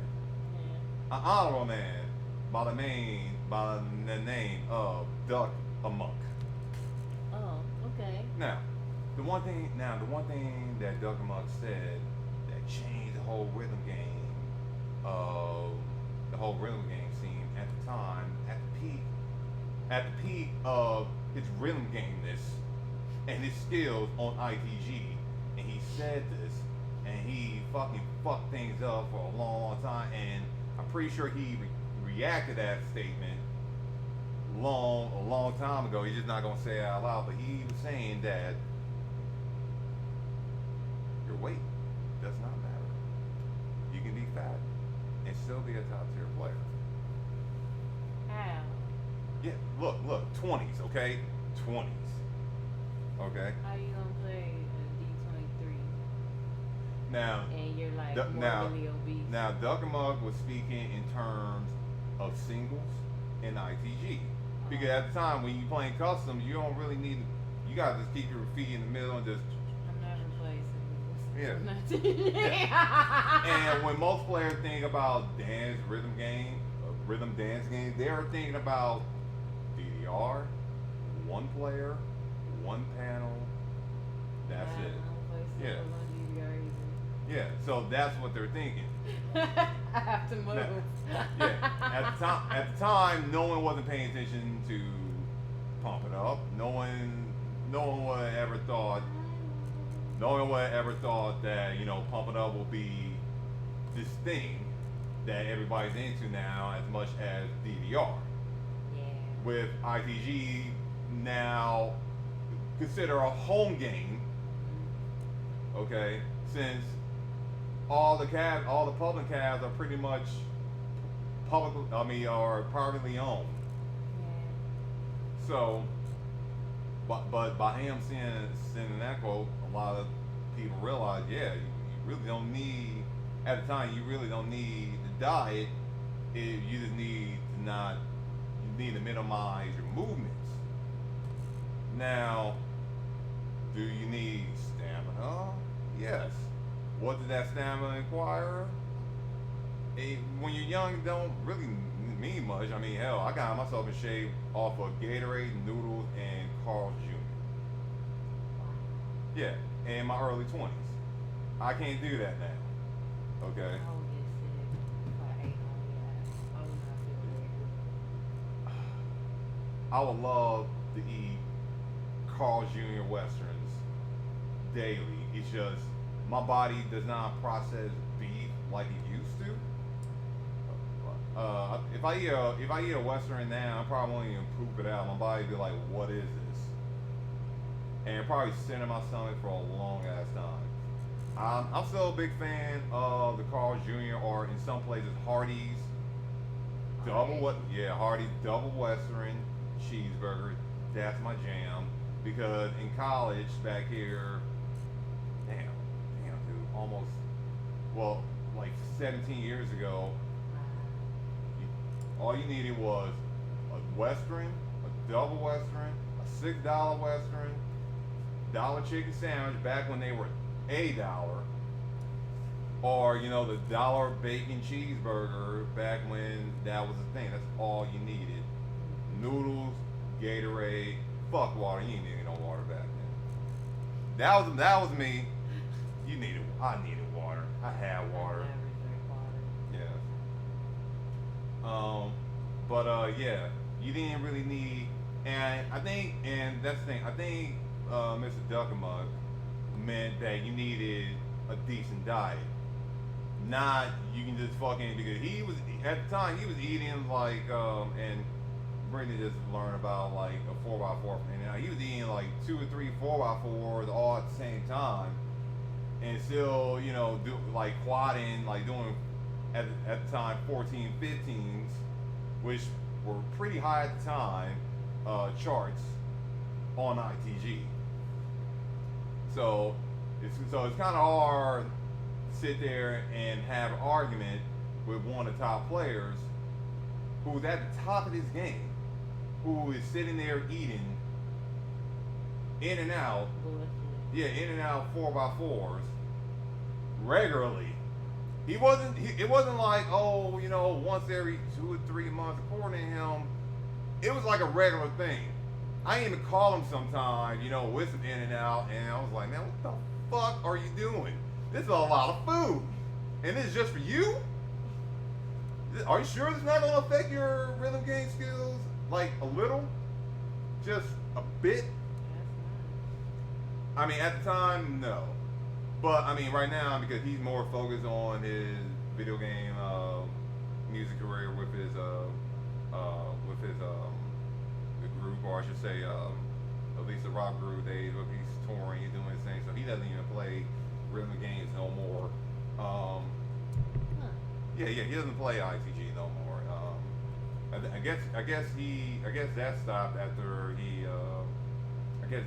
Yeah. an honorable man by the name of Duck Amok. Oh, okay. Now, the one thing that Duck Amok said that changed the whole rhythm game scene at the time, at the peak of his rhythm gameness and his skills on ITG, and he said this, and he fucking fucked things up for a long time, and I'm pretty sure he reacted to that statement a long time ago. He's just not gonna say it out loud, but he was saying that your weight does not matter. You can be fat and still be a top tier player. How? Yeah, look, 20s, okay? 20s. Okay? How you gonna play a D23? Now, and you're like now, morbidly obese. now, Duck and Mug was speaking in terms of singles and ITG. Because at the time when you playing customs, you don't really need. You gotta just keep your feet in the middle and just. I'm never playing Yeah. Yeah. And when most players think about dance, rhythm dance game, they're thinking about DDR, one player, one panel. That's it. Yeah. Yeah. So that's what they're thinking. I have to move. Yeah. At the time, no one wasn't paying attention to Pump It Up. No one would ever thought. No one would ever thought that Pump It Up will be this thing that everybody's into now as much as DDR. Yeah. With ITG now consider a home game. Okay, since all the public cabs are pretty much are privately owned. Yeah. So, but by him sending that quote, a lot of people realize, yeah, you really don't need. At the time, you really don't need the diet. You just need to not. You need to minimize your movements. Now, do you need stamina? Yes. What does that stamina require? When you're young, it don't really mean much. I mean, hell, I got myself in shape off of Gatorade, noodles, and Carl's Jr. Yeah, in my early 20s. I can't do that now. Okay. I would get sick if I ate all that. I would not feel very good. I would love to eat Carl's Jr. Westerns daily. It's just my body does not process beef like it used to. If I eat a Western now, I probably won't even poop it out. My body be like, "What is this?" And it probably sit in my stomach for a long ass time. I'm still a big fan of the Carl's Jr. or in some places Hardee's Hardee's double Western cheeseburger. That's my jam. Because in college back here, damn, dude, like 17 years ago, all you needed was a Western, a double Western, a $6 Western, dollar chicken sandwich back when they were $1, or the dollar bacon cheeseburger back when that was a thing. That's all you needed. Noodles, Gatorade, fuck water. You ain't needed no water back then. That was me. I needed water. I had water. I never drink water. Yeah. Yeah, you didn't really need, and that's the thing. I think Mr. Duckamug meant that you needed a decent diet. Not you can just fucking, because he was at the time he was eating like and Brittany just learned about like a 4x4 and now he was eating like 2 or 3 4x4s all at the same time, and still do like quadding, like doing at the time 14 15s, which were pretty high at the time, charts on ITG. So it's kind of hard to sit there and have an argument with one of the top players who's at the top of his game, who is sitting there eating in and out, in and out 4x4s regularly. It wasn't like, once every 2 or 3 months. According to him, it was like a regular thing. I even call him sometimes, with some in and out, and I was like, man, what the fuck are you doing? This is a lot of food, and this is just for you? Are you sure it's not going to affect your rhythm game skills? Like a little? Just a bit? I mean, at the time, no. But I mean, right now, because he's more focused on his video game music career with his the group, or I should say, at least the rock group. He's touring, he's doing his thing, so he doesn't even play rhythm games no more. Yeah, he doesn't play ITG no more. I guess that stopped after he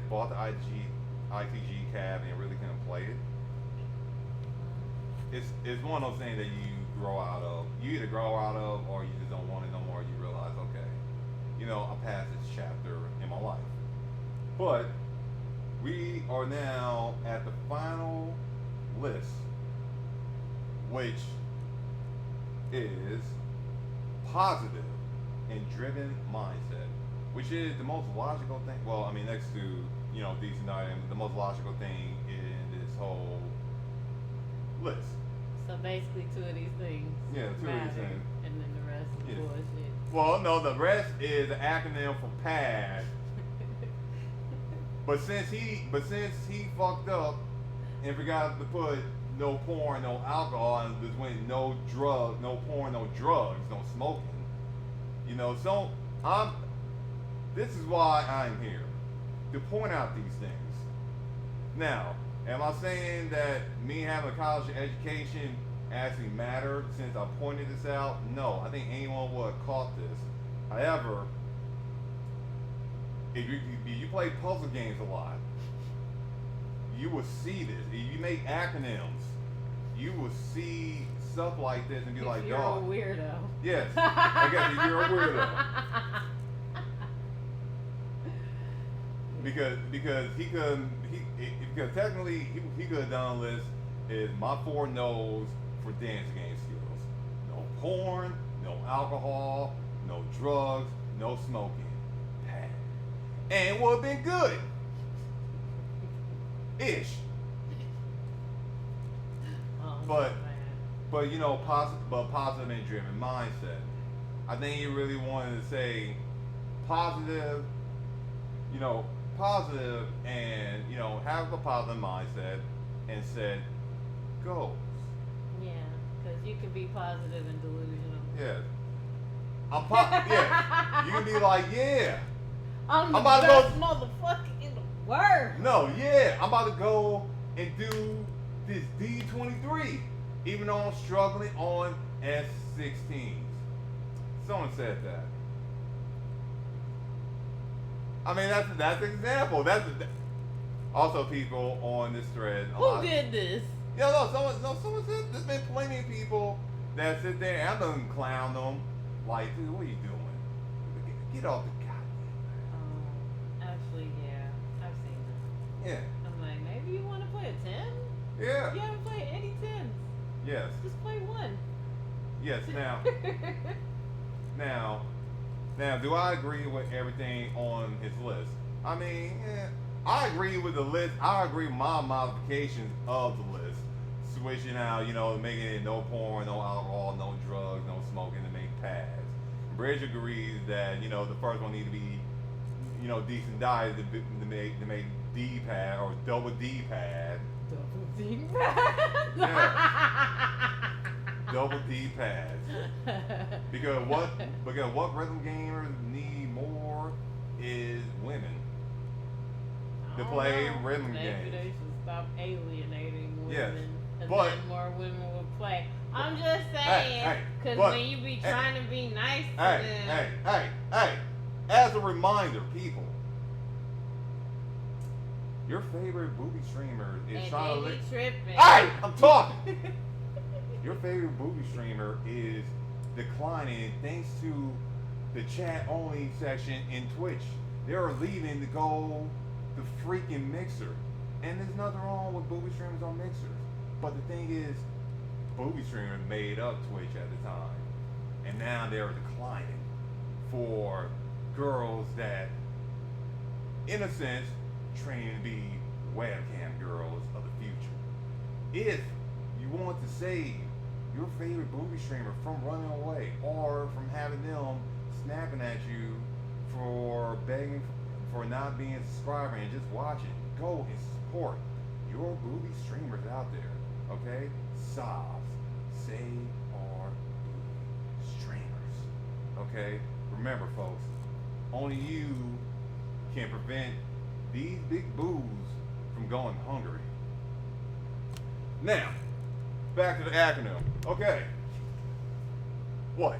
bought the ITG cab and really couldn't play it. it's one of those things that you grow out of. You either grow out of, or you just don't want it no more. You realize, okay, I passed this chapter in my life. But we are now at the final list, which is positive and driven mindset, which is the most logical thing. Well, I mean, next to decent item, the most logical thing in this whole list. So basically, two of these things. Yeah, two of matter, these things. and then the rest is Yeah. bullshit. Well, no, the rest is an acronym for PAD. But since he fucked up and forgot to put no porn, no alcohol, and just went no porn, no drugs, no smoking. So this is why I'm here, to point out these things. Now, am I saying that me having a college education actually mattered since I pointed this out? No, I think anyone would have caught this. However, if you play puzzle games a lot, you will see this. If you make acronyms, you will see stuff like this and be like, you're dog. a weirdo. Yes, I guess if you're a weirdo. Because technically he could have done a list is my 4 no's for dance game skills. No porn, no alcohol, no drugs, no smoking. And it would have been good. Ish. Oh, But man. positive and driven mindset. I think he really wanted to say positive, positive and have a positive mindset and said goals. Yeah, because you can be positive and delusional. Yeah. Yeah. You can be like, yeah. I'm the about to best motherfucker in the world. No, yeah. I'm about to go and do this D23, even though I'm struggling on S16s. Someone said that. I mean, that's an example. Also people on this thread. Who did this? Someone said there's been plenty of people that sit there and I'm gonna clown them. Like, dude, what are you doing? Get off the goddamn Actually, yeah, I've seen that. thing. I'm like, maybe you want to play a 10? Yeah. You haven't played any 10s. Yes. Just play one. Yes. Now, do I agree with everything on his list? I mean, I agree with the list. I agree with my modifications of the list. Switching out, making it no porn, no alcohol, no drugs, no smoking to make pads. Bridge agrees that, the first one needs to be, decent diet to make D pad or double D pad. Double D pad? Yeah. Double D pads. Because what rhythm gamers need more is women to play rhythm Maybe games. they should stop alienating women. Yes, And but- then more women will play. I'm just Hey, saying, because but- when you be hey, trying to be nice to Hey, them. as a reminder, people, your favorite booby streamer is And trying to they be tripping. Hey, I'm talking. Your favorite booby streamer is declining thanks to the chat only section in Twitch. They're leaving to go to freaking Mixer. And there's nothing wrong with booby streamers on Mixers. But the thing is, booby streamers made up Twitch at the time. And now they're declining for girls that, in a sense, train to be webcam girls of the future. If you want to save your favorite booby streamer from running away or from having them snapping at you for begging for not being a subscriber and just watching, go and support your booby streamers out there. Okay? Sobs. Save our booby streamers. Okay? Remember, folks, only you can prevent these big boos from going hungry. Now, back to the acronym. Okay. What?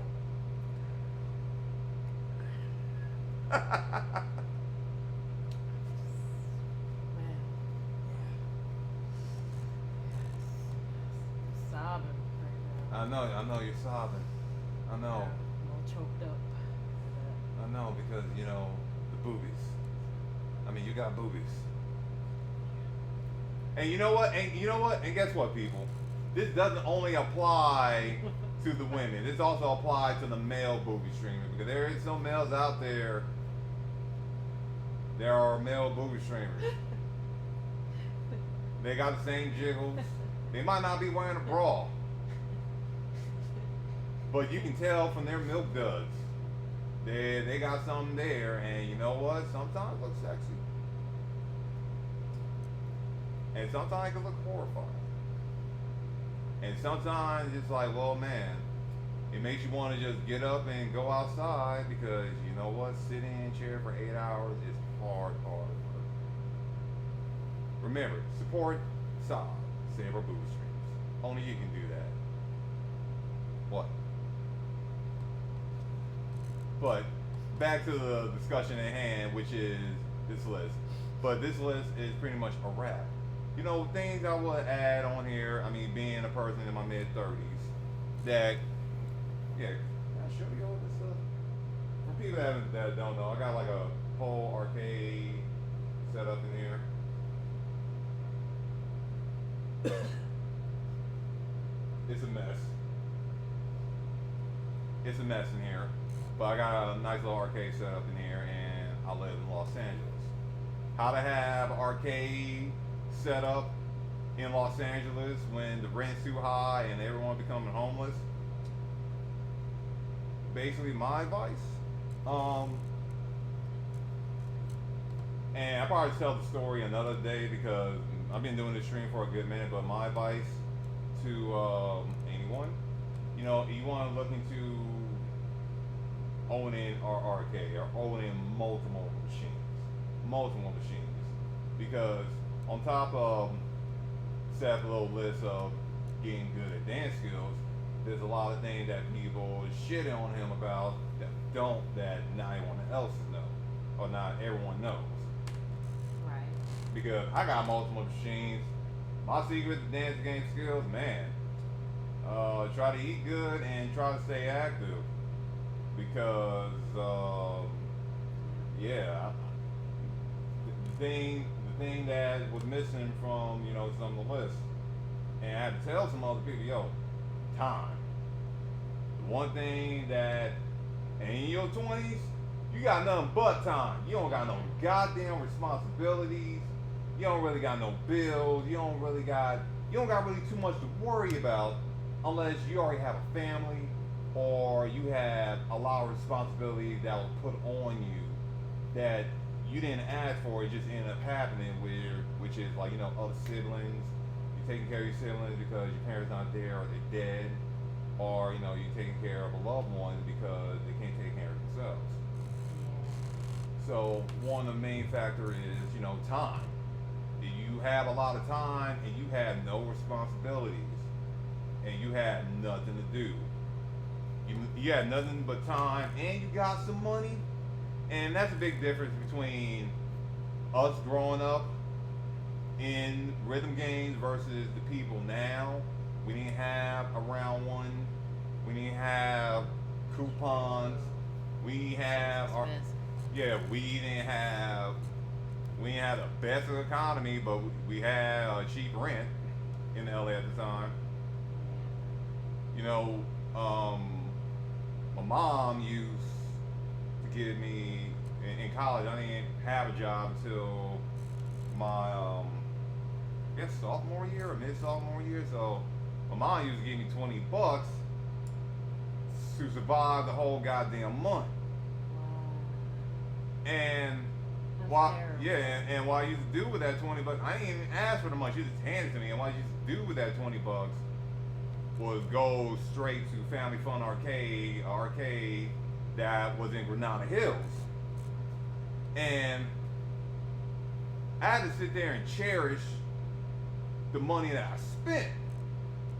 I know you're sobbing. I know. I'm all choked up. I know because you know the boobies. I mean, you got boobies. And you know what? And guess what, people? This doesn't only apply to the women. This also applies to the male booby streamers because there is some males out there. There are male booby streamers. They got the same jiggles. They might not be wearing a bra, but you can tell from their milk duds. They got something there, and you know what? Sometimes it looks sexy, and sometimes it can look horrifying, and sometimes it's like, well, man, it makes you want to just get up and go outside because you know what? Sitting in a chair for 8 hours is hard work. Remember, support Saab, Save Our Booby Streams. Only you can do that. What? But back to the discussion at hand, which is this list. But this list is pretty much a wrap. You know, things I would add on here, I mean, being a person in my mid-30s, that, yeah, can I show you all this stuff? For people that don't know, I got like a whole arcade set up in here. It's a mess. It's a mess in here. But I got a nice little arcade set up in here, and I live in Los Angeles. How to have arcade set up in Los Angeles when the rent's too high and everyone becoming homeless. Basically my advice. And I'll probably tell the story another day because I've been doing this stream for a good minute, but my advice to anyone, you know, you want to look into owning our arcade or owning multiple machines, because on top of Seth's little list of getting good at dance skills, there's a lot of things that people shit on him about that not everyone else knows or not everyone knows. Right. Because I got multiple machines. My secret to dance game skills, man, try to eat good and try to stay active. Because, yeah, the thing that was missing from, you know, some of the lists, and I had to tell some other people, yo, time. The one thing that, and in your 20s, you got nothing but time. You don't got no goddamn responsibilities. You don't really got no bills. You don't got really too much to worry about unless you already have a family or you have a lot of responsibility that was put on you that you didn't ask for. It just ended up happening, which is like, you know, other siblings. You're taking care of your siblings because your parents not there or they're dead, or you know, you're taking care of a loved one because they can't take care of themselves. So one of the main factors is, you know, time. If you have a lot of time and you have no responsibilities and you have nothing to do, you have nothing but time and you got some money, and that's a big difference between us growing up in rhythm games versus the people now. We didn't have a round one. We didn't have coupons. We have our, yeah, we didn't have the best of the economy, but we had a cheap rent in LA at the time. You know, my mom used to give me, in college, I didn't have a job until my, I guess sophomore year or mid-sophomore year, so my mom used to give me $20 to survive the whole goddamn month. Wow. And That's what, terrible. yeah, and what I used to do with that $20, I didn't even ask for the money. She just handed it to me. And what I used to do with that $20 was go straight to Family Fun arcade that was in Granada Hills. And I had to sit there and cherish the money that I spent,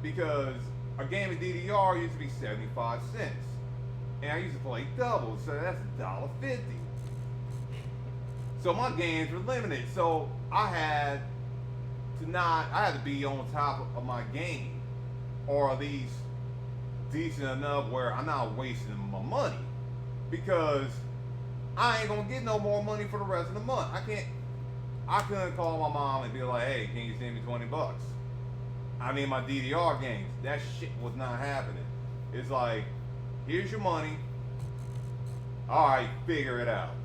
because a game of DDR used to be 75 cents. And I used to play doubles, so that's $1.50. So my games were limited. So I had to be on top of my game, or at least decent enough where I'm not wasting my money, because I ain't gonna get no more money for the rest of the month. I couldn't call my mom and be like, hey, can you send me $20? I need my DDR games. That shit was not happening. It's like, here's your money. All right, figure it out.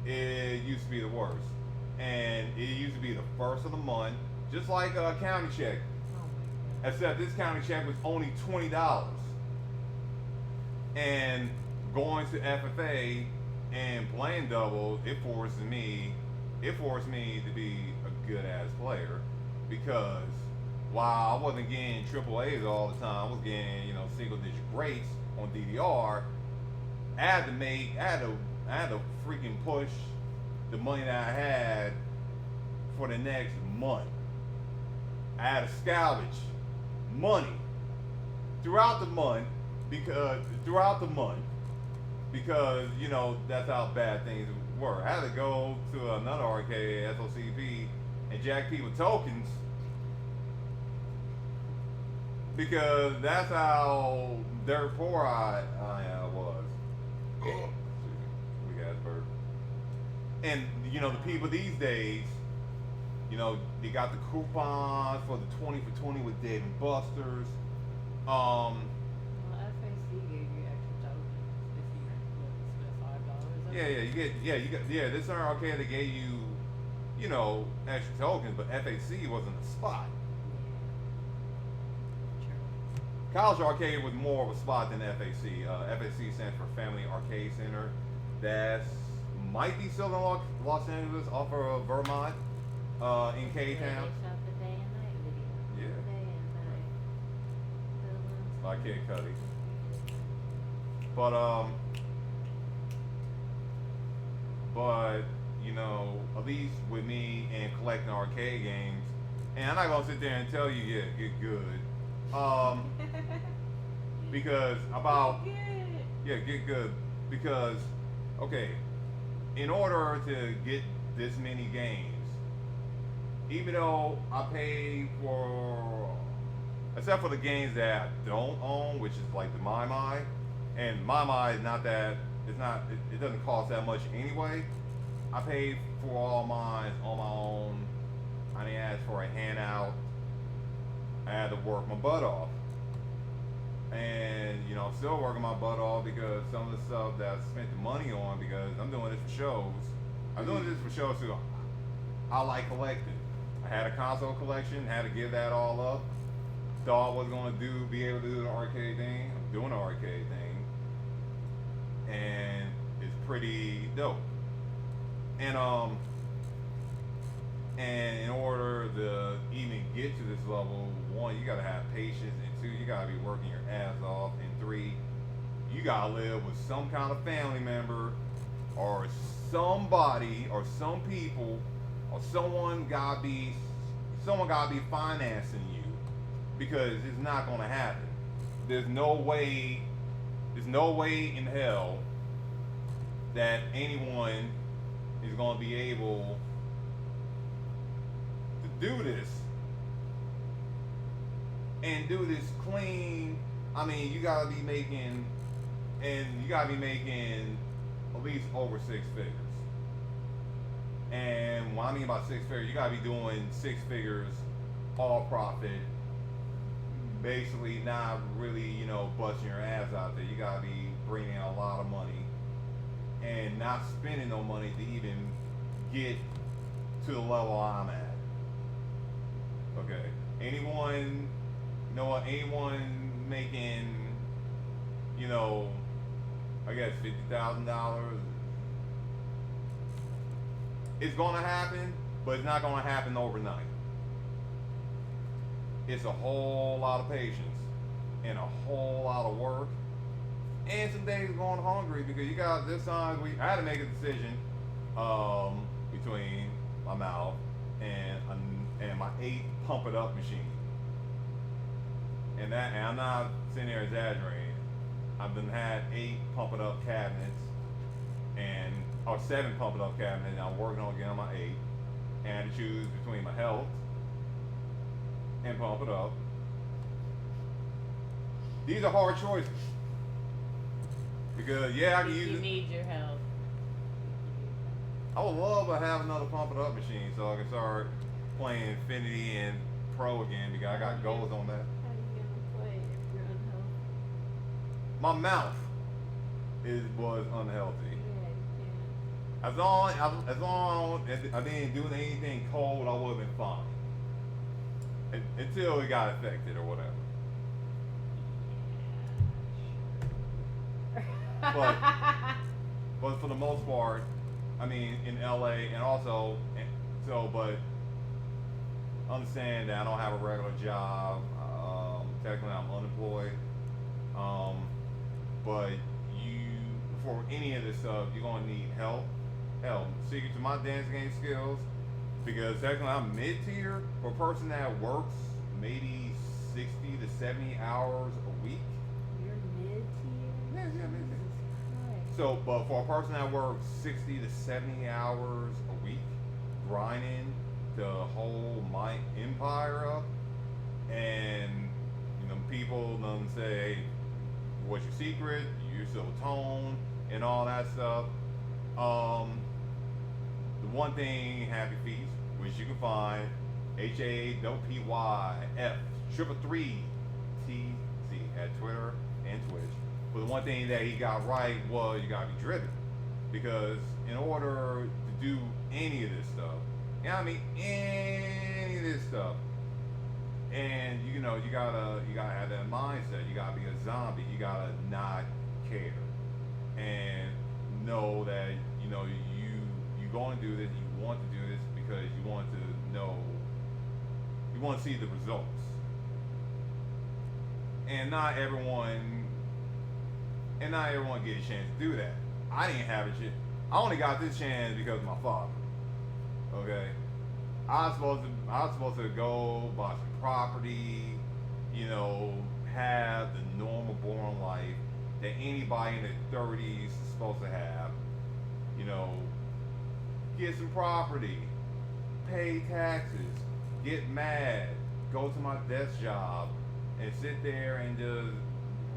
It used to be the worst. And it used to be the first of the month, just like a county check. Oh my God. Except this county check was only $20. And going to FFA and playing double, it forced me to be a good ass player, because while I wasn't getting triple A's all the time, I was getting, single digit greats on DDR. I had to freaking push the money that I had for the next month. I had to salvage money throughout the month because that's how bad things were. I had to go to another arcade, SOCP, and jack people tokens, because that's how dirt poor I was. Excuse me, we got bird. And the people these days, they got the coupons for the 20 for 20 with Dave and Buster's. Well, FAC gave you extra tokens if you spent $5. This arcade they gave you, extra tokens, but FAC wasn't a spot. True. College Arcade was more of a spot than FAC. FAC stands for Family Arcade Center. That's might be still in Los Angeles, off of Vermont, in K Town. They shot the day and night video. Yeah. Day and night. By Kid Cudi. But at least with me and collecting arcade games, and I'm not gonna sit there and tell you, yeah, get good. Because get good, because okay, in order to get this many games, even though I pay for, except for the games that I don't own, which is like the My, and My is not that, it doesn't cost that much anyway. I paid for all mine on my own. I didn't ask for a handout. I had to work my butt off. And, I'm still working my butt off, because some of the stuff that I spent the money on, because I'm doing this for shows. I'm doing this for shows too. I like collecting. I had a console collection, had to give that all up. Thought I was going to be able to do the arcade thing. I'm doing the arcade thing. And it's pretty dope. And in order to even get to this level, one, you gotta have patience, and two, you gotta be working your ass off, and three, you gotta live with some kind of family member, or somebody, or some people, or someone gotta be financing you, because it's not gonna happen. There's no way in hell that anyone is gonna be able to do this and do this clean. I mean, you gotta be making at least over 6 figures. And what I mean by 6 figures, you gotta be doing 6 figures all profit, basically not really, busting your ass out there. You gotta be bringing in a lot of money and not spending no money to even get to the level I'm at. Okay. Anyone making, I guess $50,000, it's gonna happen, but it's not gonna happen overnight. It's a whole lot of patience and a whole lot of work, and some days going hungry, because I had to make a decision between my mouth and my 8 pump it up machine. And I'm not sitting there exaggerating. I've had 8 pump it up cabinets, or 7 pump it up cabinets, and I'm working on getting my 8. And I had to choose between my health and pump it up. These are hard choices. Because yeah, I can use You it. need your help. I would love to have another pump it up machine so I can start playing Infinity and Pro again because I got goals on that. How are you gonna play if you're unhealthy? My mouth was unhealthy. Yeah, you As long as I didn't do anything cold, I would have been fine. Until it got affected or whatever. can. But- But for the most part, I mean, in LA and also, but understand that I don't have a regular job. Technically, I'm unemployed. But for any of this stuff, you're gonna need help. Help. Secret to my dance game skills, because technically I'm mid-tier for a person that works maybe 60 to 70 hours a week. You're mid-tier? Yeah, mid-tier. Jesus Christ. So, but for a person that works 60 to 70 hours a week, grinding to hold my empire up, and people don't say, what's your secret? You're so toned and all that stuff. The one thing, Happy Feast, which you can find, HAPPY333TC at Twitter and Twitch. But the one thing that he got right was you gotta be driven, because in order to do any of this stuff, any of this stuff, and you gotta have that mindset. You gotta be a zombie. You gotta not care, and know that you going to do this. You want to do this because you want to know. You want to see the results, and not everyone get a chance to do that. I didn't have a chance. I only got this chance because of my father. Okay, I was supposed to go buy some property, have the normal boring life that anybody in their 30s is supposed to have. Get some property, pay taxes, get mad, go to my desk job, and sit there and just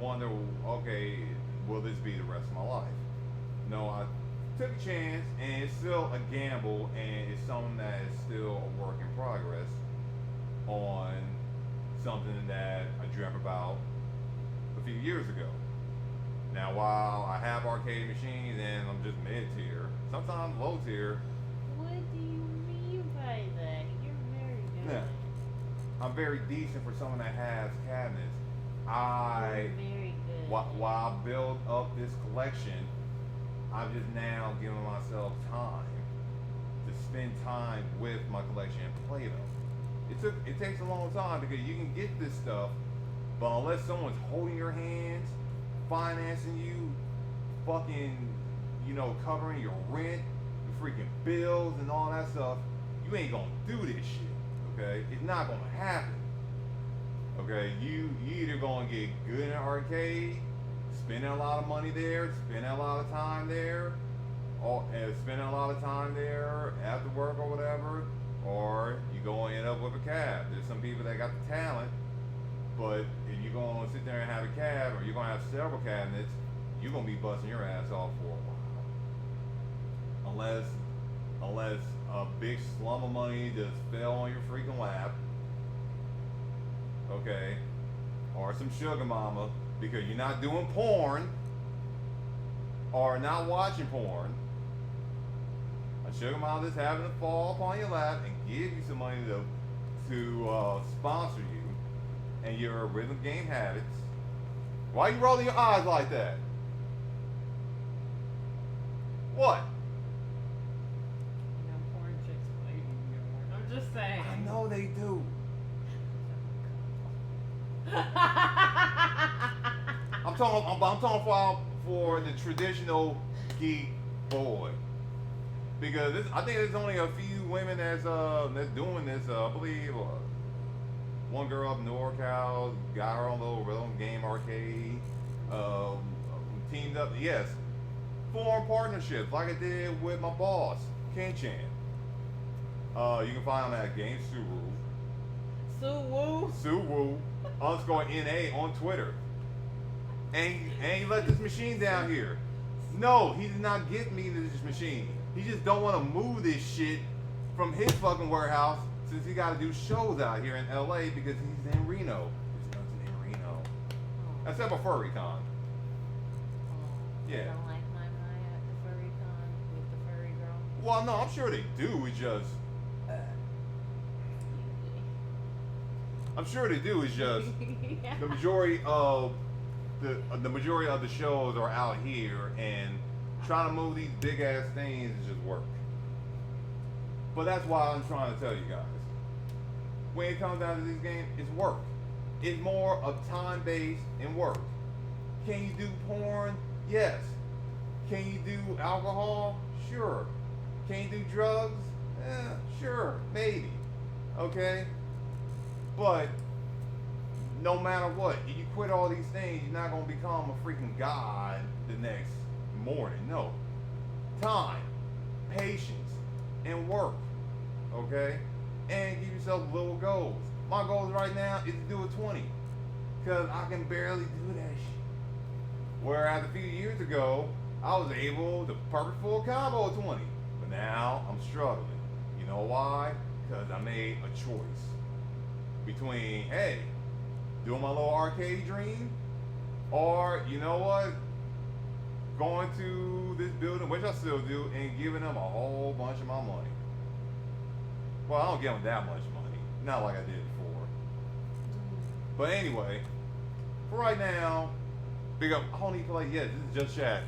wonder, okay, will this be the rest of my life? No, I took a chance, and it's still a gamble, and it's something that is still a work in progress on something that I dreamt about a few years ago. Now, while I have arcade machines and I'm just mid-tier, sometimes low-tier, What do you mean by that? You're very good. Yeah. I'm very decent for someone that has cabinets. You're very good. While I build up this collection, I'm just now giving myself time to spend time with my collection and play them. It takes a long time because you can get this stuff, but unless someone's holding your hands, financing you, fucking, covering your rent, your freaking bills and all that stuff, you ain't gonna do this shit. Okay, it's not gonna happen. Okay, you either gonna get good in an arcade, spending a lot of money there, spending a lot of time there, spending a lot of time there after work or whatever, or you gonna end up with a cab. There's some people that got the talent, but if you're gonna sit there and have a cab, or you're gonna have several cabinets, you're gonna be busting your ass off for a while. Unless a big slum of money just fell on your freaking lap, okay, or some sugar mama, because you're not doing porn or not watching porn. A sugar mama that's having to fall upon your lap and give you some money to sponsor you and your rhythm game habits. Why you rolling your eyes like that? What? Porn chicks play you. I'm just saying. I know they do. I'm talking for the traditional geek boy, because I think there's only a few women that's doing this. I believe one girl up in NorCal got her own little rhythm game arcade. Teamed up, yes, formed partnerships like I did with my boss Ken Chan. You can find him at Game Suru. Sue Woo. Suwu _NA on Twitter. and he let this machine down here. No, he did not get me this machine. He just don't want to move this shit from his fucking warehouse since he got to do shows out here in LA because he's in Reno. There's nothing in Reno. Except for FurryCon. Yeah. I don't like my at the furry con with the furry girl. Well, no, I'm sure they do. It's just, I'm sure they do. It's just the majority of the majority of the shows are out here, and trying to move these big ass things is just work. But that's why I'm trying to tell you guys. When it comes down to these games, it's work. It's more of time based and work. Can you do porn? Yes. Can you do alcohol? Sure. Can you do drugs? Sure, maybe. Okay? But no matter what, if you quit all these things, you're not going to become a freaking god the next morning. No. Time, patience, and work. Okay? And give yourself little goals. My goals right now is to do a 20. Because I can barely do that shit. Whereas a few years ago, I was able to perfect full combo of 20. But now I'm struggling. You know why? Because I made a choice between, hey, doing my little arcade dream, or, you know what, going to this building, which I still do, and giving them a whole bunch of my money. Well, I don't give them that much money. Not like I did before. But anyway, for right now, because I don't even feel like, yeah, this is just chat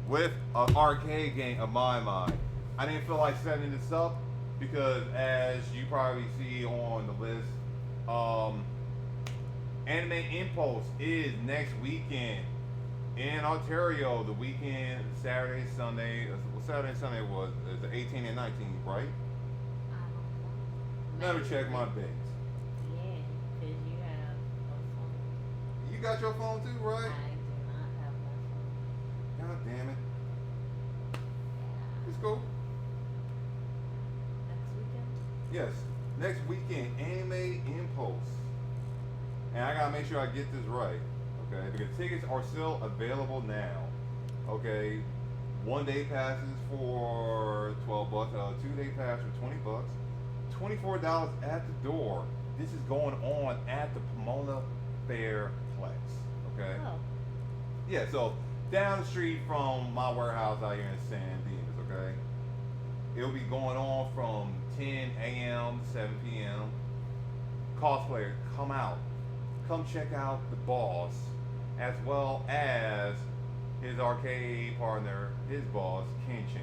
with an arcade game of my mind. I didn't feel like setting this up because, as you probably see on the list, Anime Impulse is next weekend in Ontario. The weekend, Saturday, Sunday. Saturday and Sunday was the 18th and 19th, right? Let me check my dates. Yeah, because you have a phone. You got your phone too, right? I do not have my phone. God damn it. Yeah. It's cool. Next weekend? Yes, next weekend, Anime Impulse. And I gotta make sure I get this right, okay? Because tickets are still available now, okay? 1 day passes for $12, 2 day pass for $20, $24 at the door. This is going on at the Pomona Fairplex, okay? Oh. Yeah, so down the street from my warehouse out here in San Dimas, okay? It'll be going on from 10 a.m. to 7 p.m. Cosplayers, come out. Come check out the boss, as well as his arcade partner, his boss, Ken-chan.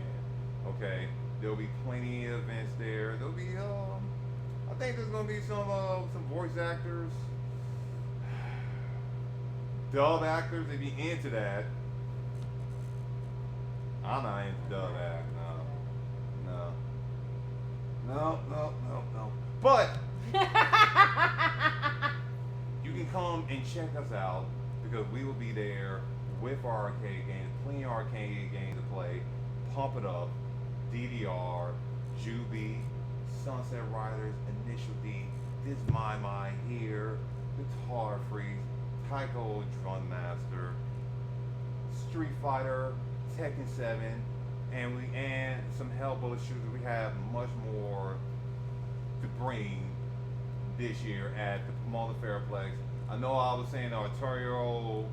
Okay? There'll be plenty of events there. There'll be, I think there's gonna be some voice actors, dub actors, if you into that. I'm not into dub act, no. But you can come and check us out because we will be there with our arcade games, plenty of arcade games to play. Pump It Up, DDR, Juby, Sunset Riders, Initial D, This My Mind Here, Guitar Freeze, Taiko Drum Master, Street Fighter, Tekken 7, and some Hellbullet shooters. We have much more to bring this year at the Pomona Fairplex. I know I was saying the Ontario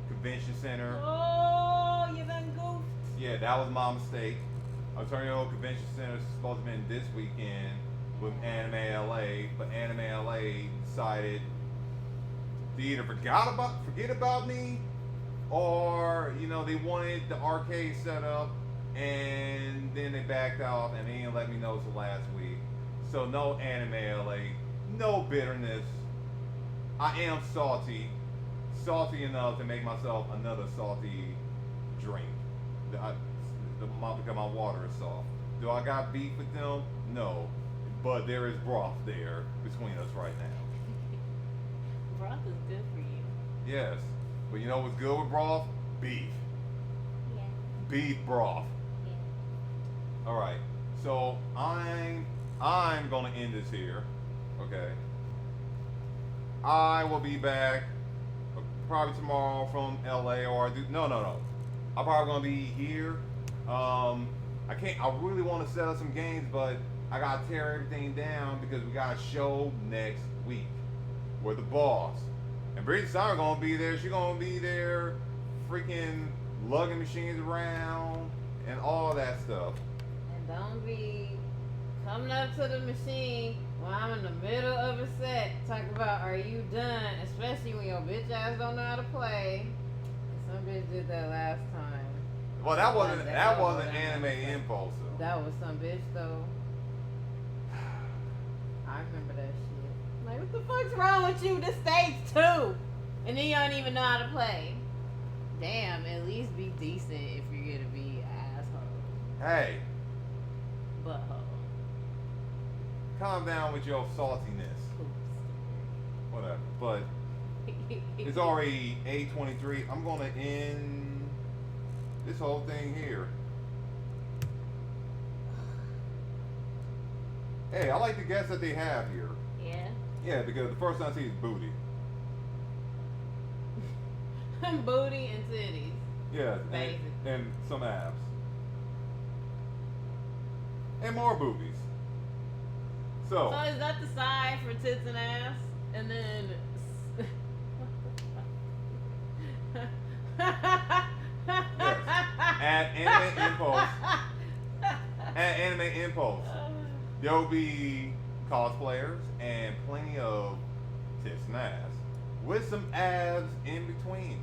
Convention Center. Oh, you done goofed. Yeah, that was my mistake. Ontario Convention Center is supposed to be this weekend with Anime LA, but Anime LA decided to either forget about me, or they wanted the arcade set up, and then they backed off and they didn't let me know till last week. So no Anime LA, no bitterness. I am salty enough to make myself another salty drink. Because my water is soft. Do I got beef with them? No, but there is broth there between us right now. Broth is good for you. Yes, but you know what's good with broth? Beef. Yeah. Beef broth. Yeah. All right. So I'm gonna end this here. Okay. I will be back probably tomorrow from LA, or no. I'm probably gonna be here. I can't. I really want to set up some games, but I gotta tear everything down because we got a show next week with the boss. And Bridget Summer gonna be there. She's gonna be there, freaking lugging machines around and all that stuff. And don't be coming up to the machine when I'm in the middle of a set talking about, are you done? Especially when your bitch ass don't know how to play. Some bitch did that last time. Well, that wasn't Anime Impulse though. That was some bitch though. I remember that shit. Like, what the fuck's wrong with you? This stage 2, and then you don't even know how to play. Damn, at least be decent if you're gonna be an asshole. Hey, Butthole. calm down with your saltiness. Oops. Whatever. But it's already 8:23. I'm gonna end this whole thing here. Hey, I like the guests that they have here. Yeah. Yeah, because the first thing I see is booty. Booty and titties. Yeah, Basic. and some abs. And more boobies. So is that the side for tits and ass? And then At Anime Impulse. At Anime Impulse. There'll be cosplayers and plenty of tits and ass. With some abs in between.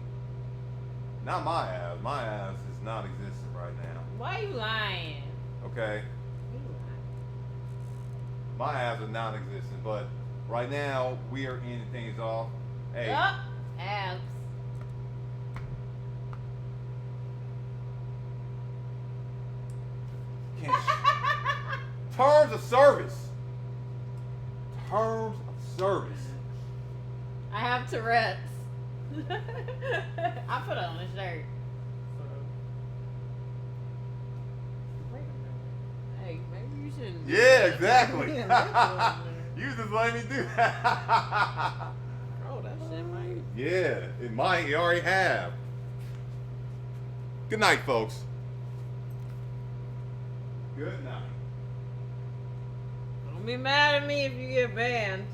Not my abs. My abs is not existent right now. Why you lying? Okay? You lying. My abs are non existent, but right now we are ending things off. Hey. Yup. Abs. Terms of service. Terms of service. I have Tourette's. I put it on a shirt. Wait a minute. Hey, maybe you shouldn't. do Yeah, that. exactly. Yeah, that's what- You just let me do that. Bro, that shit might. Yeah, it might. You already have. Good night, folks. Good night. Don't be mad at me if you get banned.